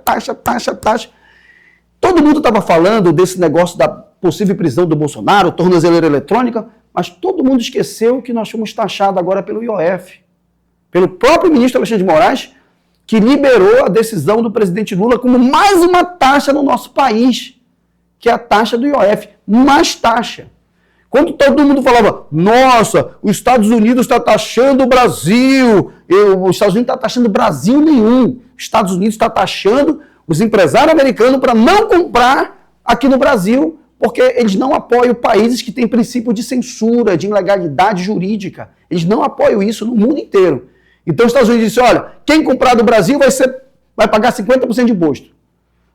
Todo mundo estava falando desse negócio da possível prisão do Bolsonaro, tornozeleira eletrônica, mas todo mundo esqueceu que nós fomos taxados agora pelo IOF, pelo próprio ministro Alexandre de Moraes, que liberou a decisão do presidente Lula como mais uma taxa no nosso país, que é a taxa do IOF, mais taxa. Quando todo mundo falava, nossa, os Estados Unidos está taxando o Brasil, os Estados Unidos não está taxando Brasil nenhum, os Estados Unidos está taxando os empresários americanos para não comprar aqui no Brasil, porque eles não apoiam países que têm princípio de censura, de ilegalidade jurídica. Eles não apoiam isso no mundo inteiro. Então os Estados Unidos dizem, olha, quem comprar do Brasil vai pagar 50% de imposto.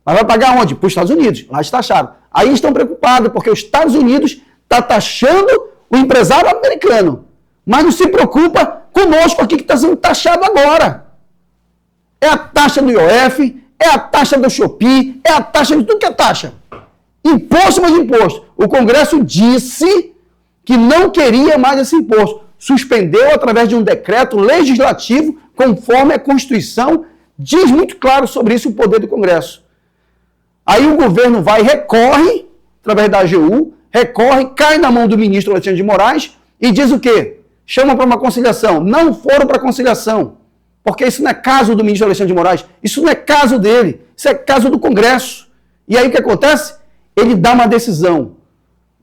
Mas vai pagar onde? Para os Estados Unidos, lá está taxado. Aí estão preocupados, porque os Estados Unidos está taxando o empresário americano, mas não se preocupa conosco aqui que está sendo taxado agora. É a taxa do IOF, é a taxa do Shopee, é a taxa de tudo que é taxa. Imposto mais imposto. O Congresso disse que não queria mais esse imposto. Suspendeu através de um decreto legislativo, conforme a Constituição diz muito claro sobre isso o poder do Congresso. Aí o governo vai, recorre, através da AGU, recorre, cai na mão do ministro Alexandre de Moraes e diz o quê? Chama para uma conciliação. Não foram para conciliação, porque isso não é caso do ministro Alexandre de Moraes, isso não é caso dele, isso é caso do Congresso. E aí o que acontece? Ele dá uma decisão.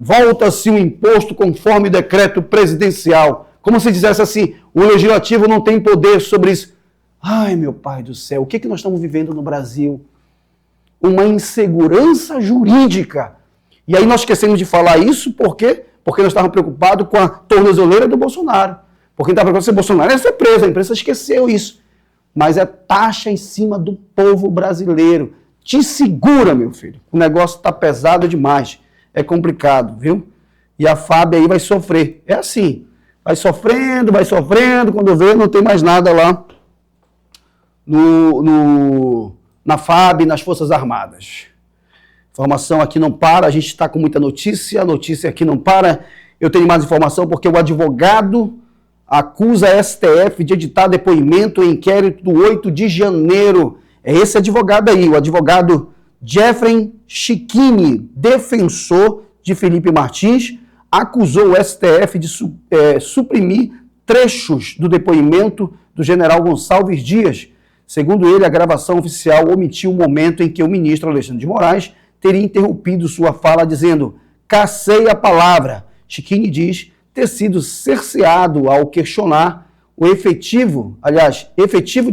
Volta-se o imposto conforme o decreto presidencial. Como se dissesse assim, o legislativo não tem poder sobre isso. Ai, meu pai do céu, o que nós estamos vivendo no Brasil? Uma insegurança jurídica. E aí nós esquecemos de falar isso, por quê? Porque nós estávamos preocupados com a tornozeleira do Bolsonaro. Porque estava preocupado se Bolsonaro ia ser preso, a imprensa esqueceu isso. Mas é taxa em cima do povo brasileiro. Te segura, meu filho. O negócio está pesado demais. É complicado, viu? E a FAB aí vai sofrer. É assim. Vai sofrendo, quando vê, não tem mais nada lá na FAB, nas Forças Armadas. Informação aqui não para, a gente está com muita notícia, a notícia aqui não para. Eu tenho mais informação porque o advogado acusa a STF de editar depoimento em inquérito do 8 de janeiro. É esse advogado aí, o advogado Jeffrey Chiquini, defensor de Felipe Martins, acusou o STF de suprimir trechos do depoimento do general Gonçalves Dias. Segundo ele, a gravação oficial omitiu o momento em que o ministro Alexandre de Moraes teria interrompido sua fala dizendo, cacei a palavra. Chiquini diz ter sido cerceado ao questionar o efetivo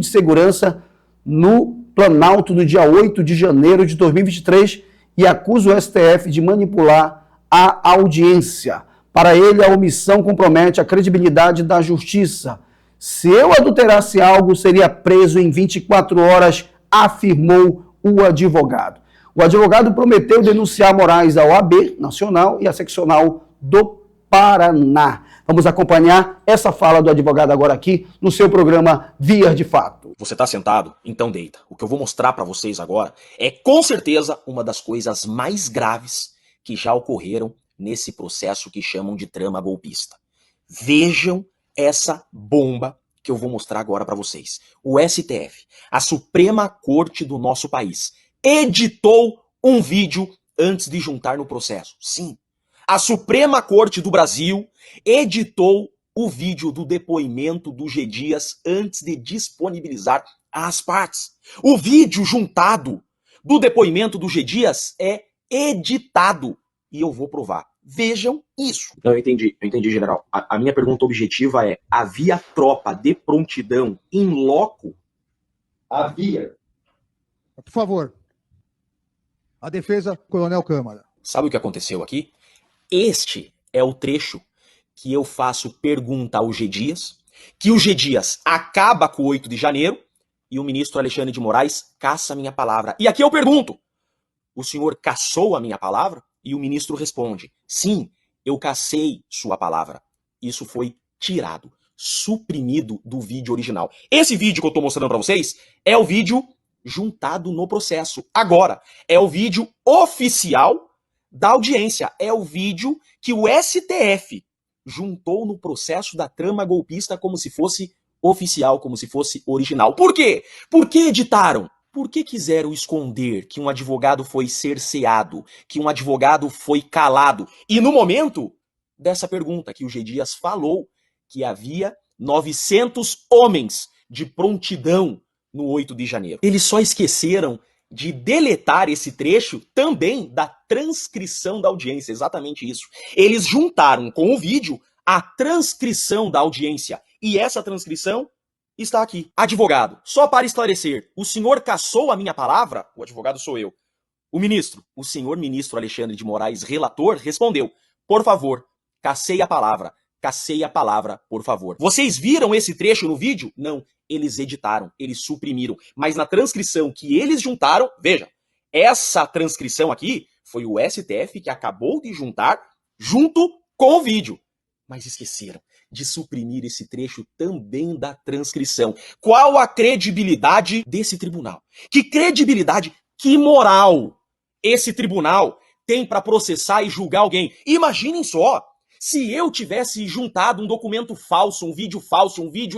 de segurança no Planalto no dia 8 de janeiro de 2023 e acusa o STF de manipular a audiência. Para ele, a omissão compromete a credibilidade da justiça. Se eu adulterasse algo, seria preso em 24 horas, afirmou o advogado. O advogado prometeu denunciar Moraes à OAB Nacional e à Seccional do Paraná. Vamos acompanhar essa fala do advogado agora aqui no seu programa Vias de Fato. Você está sentado? Então deita. O que eu vou mostrar para vocês agora é com certeza uma das coisas mais graves que já ocorreram nesse processo que chamam de trama golpista. Vejam essa bomba que eu vou mostrar agora para vocês. O STF, a Suprema Corte do nosso país, editou um vídeo antes de juntar no processo. Sim, a Suprema Corte do Brasil editou o vídeo do depoimento do G. Dias antes de disponibilizar às partes. O vídeo juntado do depoimento do G. Dias é editado. E eu vou provar. Vejam isso. Não, eu entendi, general. A minha pergunta objetiva é, havia tropa de prontidão em loco? Havia. Por favor. A defesa, Coronel Câmara. Sabe o que aconteceu aqui? Este é o trecho que eu faço pergunta ao G. Dias, que o G. Dias acaba com o 8 de janeiro e o ministro Alexandre de Moraes caça a minha palavra. E aqui eu pergunto, o senhor caçou a minha palavra? E o ministro responde, sim, eu cacei sua palavra. Isso foi tirado, suprimido do vídeo original. Esse vídeo que eu estou mostrando para vocês é o vídeo juntado no processo. Agora, é o vídeo oficial da audiência. É o vídeo que o STF juntou no processo da trama golpista como se fosse oficial, como se fosse original. Por quê? Por que editaram? Por que quiseram esconder que um advogado foi cerceado, que um advogado foi calado? E no momento dessa pergunta que o G. Dias falou que havia 900 homens de prontidão no 8 de janeiro. Eles só esqueceram de deletar esse trecho também da transcrição da audiência, exatamente isso. Eles juntaram com o vídeo a transcrição da audiência, e essa transcrição está aqui. Advogado, só para esclarecer, o senhor cassou a minha palavra? O advogado sou eu. O senhor ministro Alexandre de Moraes, relator, respondeu: por favor, cassei a palavra, por favor. Vocês viram esse trecho no vídeo? Não, eles editaram, eles suprimiram. Mas na transcrição que eles juntaram, veja, essa transcrição aqui foi o STF que acabou de juntar junto com o vídeo. Mas esqueceram de suprimir esse trecho também da transcrição. Qual a credibilidade desse tribunal? Que credibilidade, que moral esse tribunal tem para processar e julgar alguém? Imaginem só, se eu tivesse juntado um documento falso, um vídeo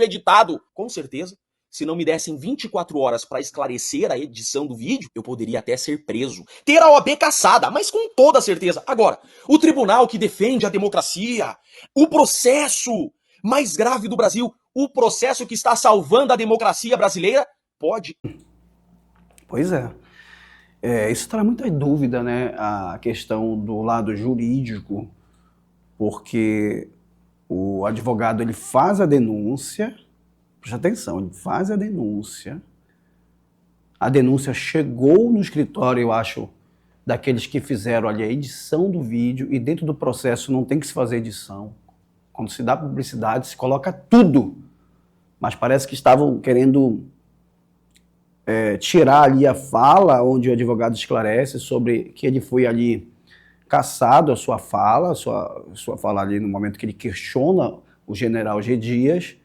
editado, com certeza, se não me dessem 24 horas para esclarecer a edição do vídeo, eu poderia até ser preso, ter a OAB cassada, mas com toda certeza. Agora, o tribunal que defende a democracia, o processo mais grave do Brasil, o processo que está salvando a democracia brasileira, pode. Pois é. Isso traz muita dúvida, né? A questão do lado jurídico, porque o advogado ele faz a denúncia, preste atenção, ele faz a denúncia chegou no escritório, eu acho, daqueles que fizeram ali a edição do vídeo, e dentro do processo não tem que se fazer edição. Quando se dá publicidade, se coloca tudo, mas parece que estavam querendo tirar ali a fala, onde o advogado esclarece sobre que ele foi ali cassado, a sua fala ali no momento que ele questiona o general G. Dias,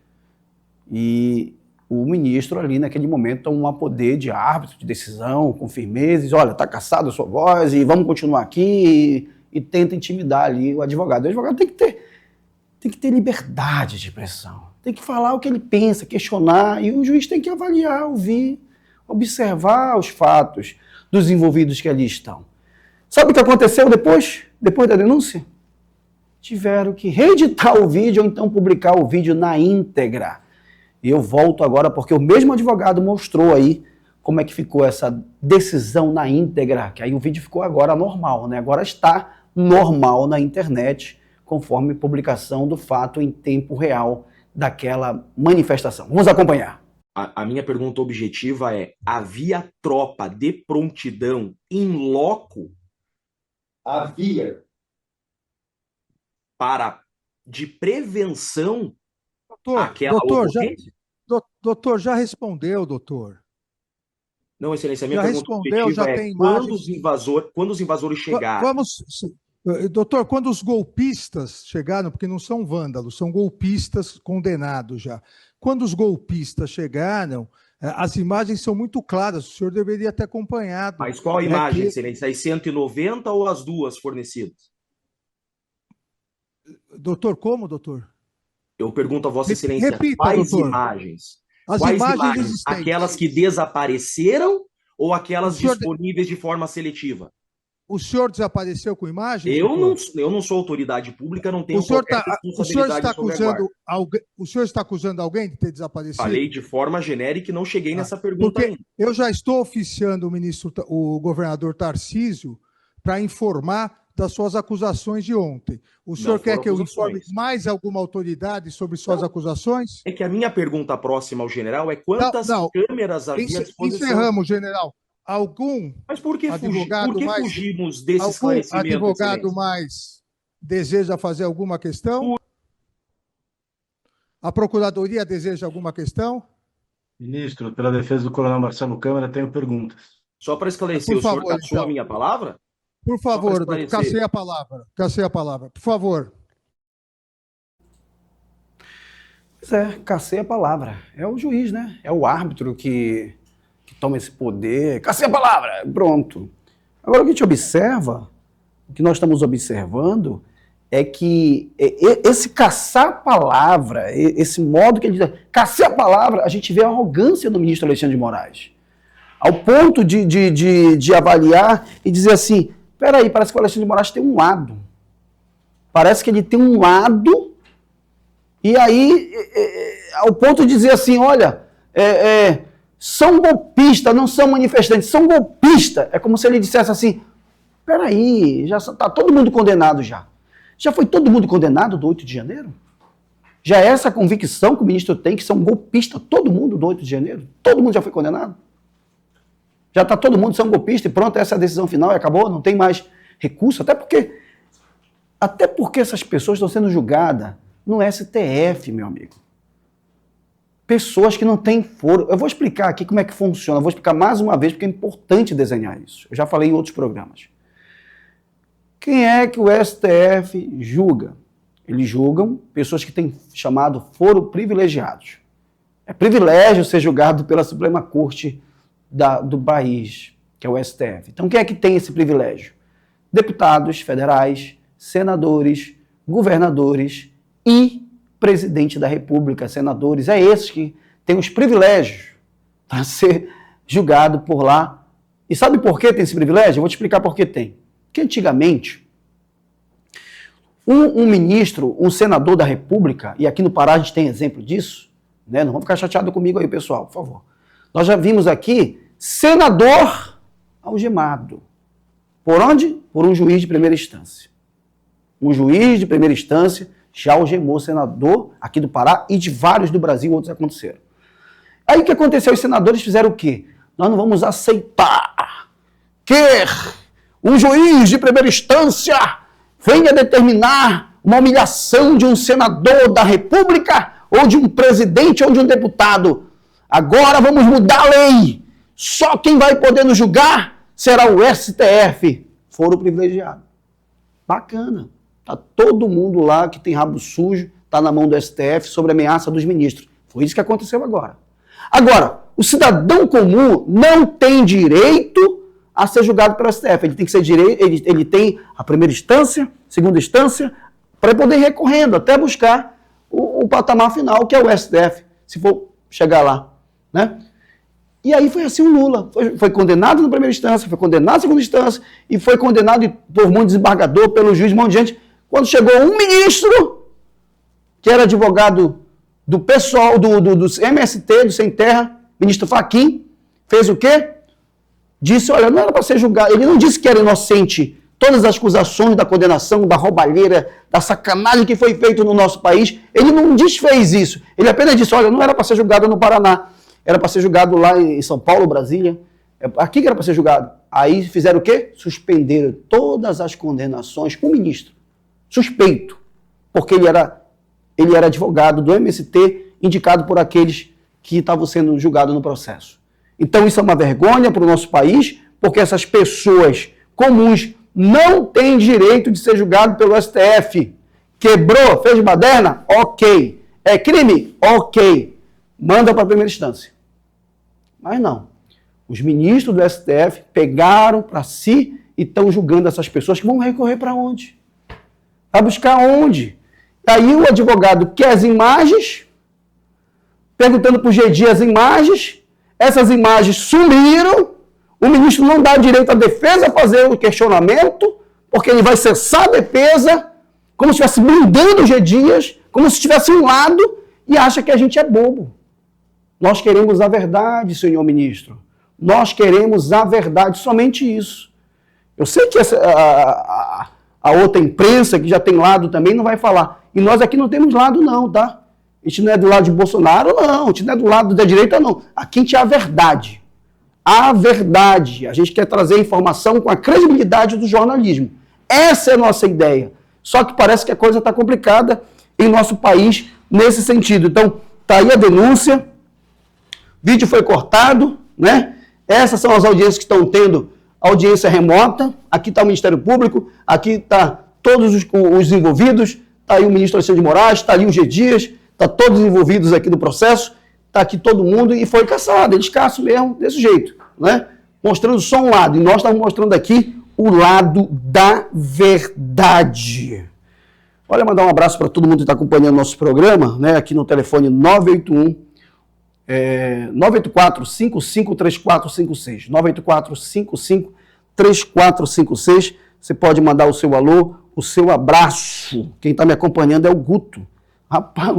e o ministro ali naquele momento toma um poder de árbitro, de decisão, com firmeza, diz, olha, está cassado a sua voz e vamos continuar aqui, e tenta intimidar ali o advogado. O advogado tem que ter liberdade de expressão, tem que falar o que ele pensa, questionar, e o juiz tem que avaliar, ouvir, observar os fatos dos envolvidos que ali estão. Sabe o que aconteceu depois da denúncia? Tiveram que reeditar o vídeo ou então publicar o vídeo na íntegra. E eu volto agora porque o mesmo advogado mostrou aí como é que ficou essa decisão na íntegra, que aí o vídeo ficou agora normal, né? Agora está normal na internet, conforme publicação do fato em tempo real daquela manifestação. Vamos acompanhar. A minha pergunta objetiva é: havia tropa de prontidão in loco? Havia. De prevenção àquela ocorrência? Doutor, já respondeu, doutor. Não, excelência, a minha já pergunta respondeu, objetiva já é tem quando os invasores chegaram? Doutor, quando os golpistas chegaram, porque não são vândalos, são golpistas condenados já. Quando os golpistas chegaram, as imagens são muito claras, o senhor deveria ter acompanhado. Mas qual a imagem, excelência? As 190 ou as duas fornecidas? Doutor, como, doutor? Eu pergunto a Vossa Excelência, repita, quais doutor. imagens? As Quais imagens existentes. Aquelas que desapareceram ou aquelas disponíveis de forma seletiva? O senhor desapareceu com imagens? Eu não sou autoridade pública, não tenho qualquer responsabilidade sobre a guarda. O senhor está acusando alguém de ter desaparecido? Falei de forma genérica e não cheguei nessa pergunta ainda. Eu já estou oficiando o governador Tarcísio para informar das suas acusações de ontem. O senhor quer que eu informe mais alguma autoridade sobre suas acusações? É que a minha pergunta próxima ao general é quantas câmeras havia à disposição? Encerramos, general. Mas por que advogado por que mais, fugimos desse algum esclarecimento? Advogado mais deseja fazer alguma questão? A Procuradoria deseja alguma questão? Ministro, pela defesa do coronel Marcelo Câmara, tenho perguntas. Só para esclarecer, o senhor cassou a minha palavra? Por favor, cassei a palavra. Cassei a palavra. Por favor. Pois é, cassei a palavra. É o juiz, né? É o árbitro que toma esse poder. Cassei a palavra! Pronto. Agora o que a gente observa, o que nós estamos observando, é que esse caçar a palavra, esse modo que ele diz, cassei a palavra, a gente vê a arrogância do ministro Alexandre de Moraes. Ao ponto de avaliar e dizer assim, peraí, parece que o Alexandre de Moraes tem um lado. Parece que ele tem um lado, e aí, ao ponto de dizer assim, olha, São golpistas, não são manifestantes, são golpistas. É como se ele dissesse assim, peraí, já está todo mundo condenado já. Já foi todo mundo condenado do 8 de janeiro? Já é essa convicção que o ministro tem, que são golpistas, todo mundo do 8 de janeiro? Todo mundo já foi condenado? Já está todo mundo são golpistas e pronto, essa é a decisão final e acabou, não tem mais recurso, até porque essas pessoas estão sendo julgadas no STF, meu amigo. Pessoas que não têm foro. Eu vou explicar aqui como é que funciona, eu vou explicar mais uma vez, porque é importante desenhar isso. Eu já falei em outros programas. Quem é que o STF julga? Eles julgam pessoas que têm chamado foro privilegiados. É privilégio ser julgado pela Suprema Corte do país, que é o STF. Então, quem é que tem esse privilégio? Deputados federais, senadores, governadores e presidente da República, senadores. É esses que têm os privilégios para ser julgado por lá. E sabe por que tem esse privilégio? Eu vou te explicar por que tem. Porque antigamente, um ministro, um senador da República, e aqui no Pará a gente tem exemplo disso, né? Não vamos ficar chateados comigo aí, pessoal, por favor. Nós já vimos aqui senador algemado. Por onde? Por um juiz de primeira instância. Um juiz de primeira instância já algemou senador aqui do Pará e de vários do Brasil, outros aconteceram. Aí o que aconteceu? Os senadores fizeram o quê? Nós não vamos aceitar que um juiz de primeira instância venha determinar uma humilhação de um senador da República ou de um presidente ou de um deputado. Agora vamos mudar a lei. Só quem vai poder nos julgar será o STF. Foro privilegiado. Bacana. Está todo mundo lá que tem rabo sujo, está na mão do STF sob ameaça dos ministros. Foi isso que aconteceu agora. Agora, o cidadão comum não tem direito a ser julgado pelo STF. Ele tem que ser ele tem a primeira instância, segunda instância, para poder ir recorrendo até buscar o patamar final, que é o STF, se for chegar lá, né? E aí foi assim o Lula. Foi condenado na primeira instância, foi condenado na segunda instância e foi condenado por um desembargador, pelo juiz, um monte de gente. Quando chegou um ministro, que era advogado do pessoal, do MST, do Sem Terra, ministro Fachin, fez o quê? Disse, olha, não era para ser julgado. Ele não disse que era inocente. Todas as acusações da condenação, da roubalheira, da sacanagem que foi feito no nosso país, ele não desfez isso. Ele apenas disse, olha, não era para ser julgado no Paraná. Era para ser julgado lá em São Paulo, Brasília. Aqui que era para ser julgado. Aí fizeram o quê? Suspenderam todas as condenações. O ministro, suspeito, porque ele era advogado do MST, indicado por aqueles que estavam sendo julgados no processo. Então isso é uma vergonha para o nosso país, porque essas pessoas comuns não têm direito de ser julgado pelo STF. Quebrou, fez baderna? Ok. É crime? Ok. Manda para a primeira instância. Mas não. Os ministros do STF pegaram para si e estão julgando essas pessoas que vão recorrer para onde? Vai buscar onde? Aí o advogado quer as imagens, perguntando para o GD as imagens, essas imagens sumiram, o ministro não dá direito à defesa a fazer o questionamento, porque ele vai cessar a defesa, como se estivesse blindando o G. Dias, como se estivesse um lado, e acha que a gente é bobo. Nós queremos a verdade, senhor ministro. Nós queremos a verdade, somente isso. Eu sei que a outra imprensa, que já tem lado também, não vai falar. E nós aqui não temos lado não, tá? A gente não é do lado de Bolsonaro, não. A gente não é do lado da direita, não. Aqui a gente é a verdade. A verdade. A gente quer trazer informação com a credibilidade do jornalismo. Essa é a nossa ideia. Só que parece que a coisa está complicada em nosso país nesse sentido. Então, está aí a denúncia. Vídeo foi cortado, né? Essas são as audiências que estão tendo audiência remota. Aqui está o Ministério Público, aqui está todos os envolvidos, está aí o ministro Alexandre de Moraes, está ali o G. Dias, está todos envolvidos aqui no processo, está aqui todo mundo e foi caçado, eles caçam mesmo desse jeito, né? Mostrando só um lado, e nós estamos mostrando aqui o lado da verdade. Olha, mandar um abraço para todo mundo que está acompanhando nosso programa, né? Aqui no telefone 984-553456. 984-553456. Você pode mandar o seu alô, o seu abraço. Quem está me acompanhando é o Guto. Rapaz,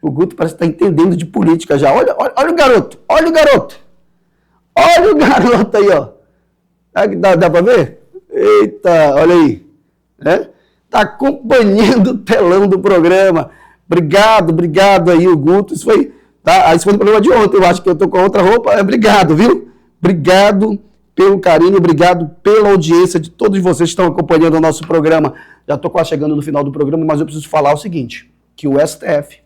o Guto parece que está entendendo de política já. Olha o garoto, olha o garoto. Olha o garoto aí, ó. Dá para ver? Eita, olha aí. Está acompanhando o telão do programa. Obrigado aí, o Guto. Isso foi no programa de ontem, eu acho que eu estou com outra roupa. Obrigado, viu? Obrigado pelo carinho, obrigado pela audiência de todos vocês que estão acompanhando o nosso programa. Já estou quase chegando no final do programa, mas eu preciso falar o seguinte, que o STF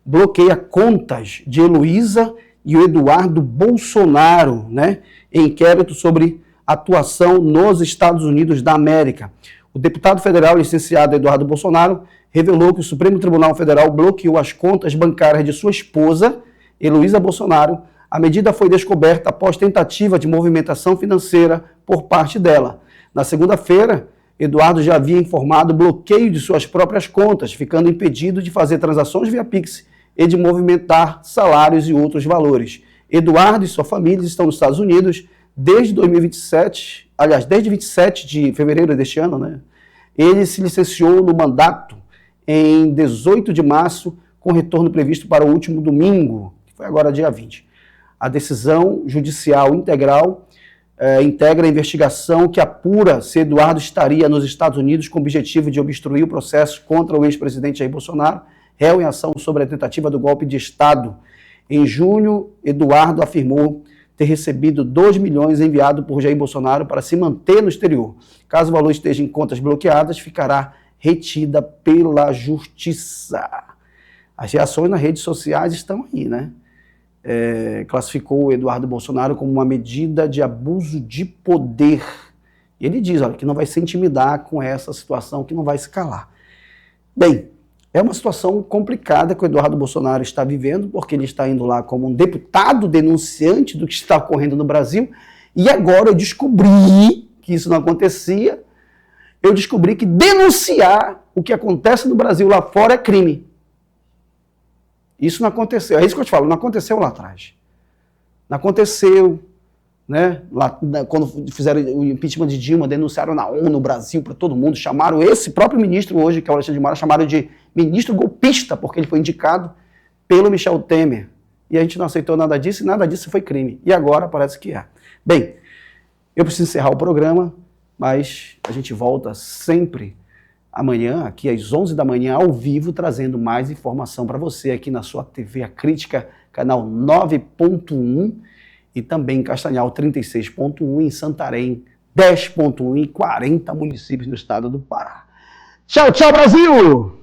bloqueia contas de Heloísa e o Eduardo Bolsonaro, né, em inquérito sobre atuação nos Estados Unidos da América. O deputado federal licenciado Eduardo Bolsonaro revelou que o Supremo Tribunal Federal bloqueou as contas bancárias de sua esposa, Heloísa Bolsonaro. A medida foi descoberta após tentativa de movimentação financeira por parte dela. Na segunda-feira, Eduardo já havia informado o bloqueio de suas próprias contas, ficando impedido de fazer transações via Pix e de movimentar salários e outros valores. Eduardo e sua família estão nos Estados Unidos desde 2027, aliás, desde 27 de fevereiro deste ano, né? Ele se licenciou no mandato em 18 de março, com retorno previsto para o último domingo, que foi agora dia 20. A decisão judicial integral integra a investigação que apura se Eduardo estaria nos Estados Unidos com o objetivo de obstruir o processo contra o ex-presidente Jair Bolsonaro, réu em ação sobre a tentativa do golpe de Estado. Em junho, Eduardo afirmou ter recebido 2 milhões enviado por Jair Bolsonaro para se manter no exterior. Caso o valor esteja em contas bloqueadas, ficará retida pela Justiça. As reações nas redes sociais estão aí, né? Classificou o Eduardo Bolsonaro como uma medida de abuso de poder. E ele diz, olha, que não vai se intimidar com essa situação, que não vai se calar. Bem, é uma situação complicada que o Eduardo Bolsonaro está vivendo, porque ele está indo lá como um deputado denunciante do que está ocorrendo no Brasil, e agora eu descobri que isso não acontecia, eu descobri que denunciar o que acontece no Brasil lá fora é crime. Isso não aconteceu, é isso que eu te falo, não aconteceu lá atrás. Não aconteceu, né? Lá, quando fizeram o impeachment de Dilma, denunciaram na ONU, no Brasil, para todo mundo, chamaram esse próprio ministro hoje, que é o Alexandre de Moraes, chamaram de ministro golpista, porque ele foi indicado pelo Michel Temer. E a gente não aceitou nada disso, e nada disso foi crime. E agora parece que é. Bem, eu preciso encerrar o programa, mas a gente volta sempre amanhã, aqui às 11 da manhã, ao vivo, trazendo mais informação para você aqui na sua TV A Crítica, canal 9.1 e também em Castanhal 36.1, em Santarém 10.1 e 40 municípios no estado do Pará. Tchau, tchau, Brasil!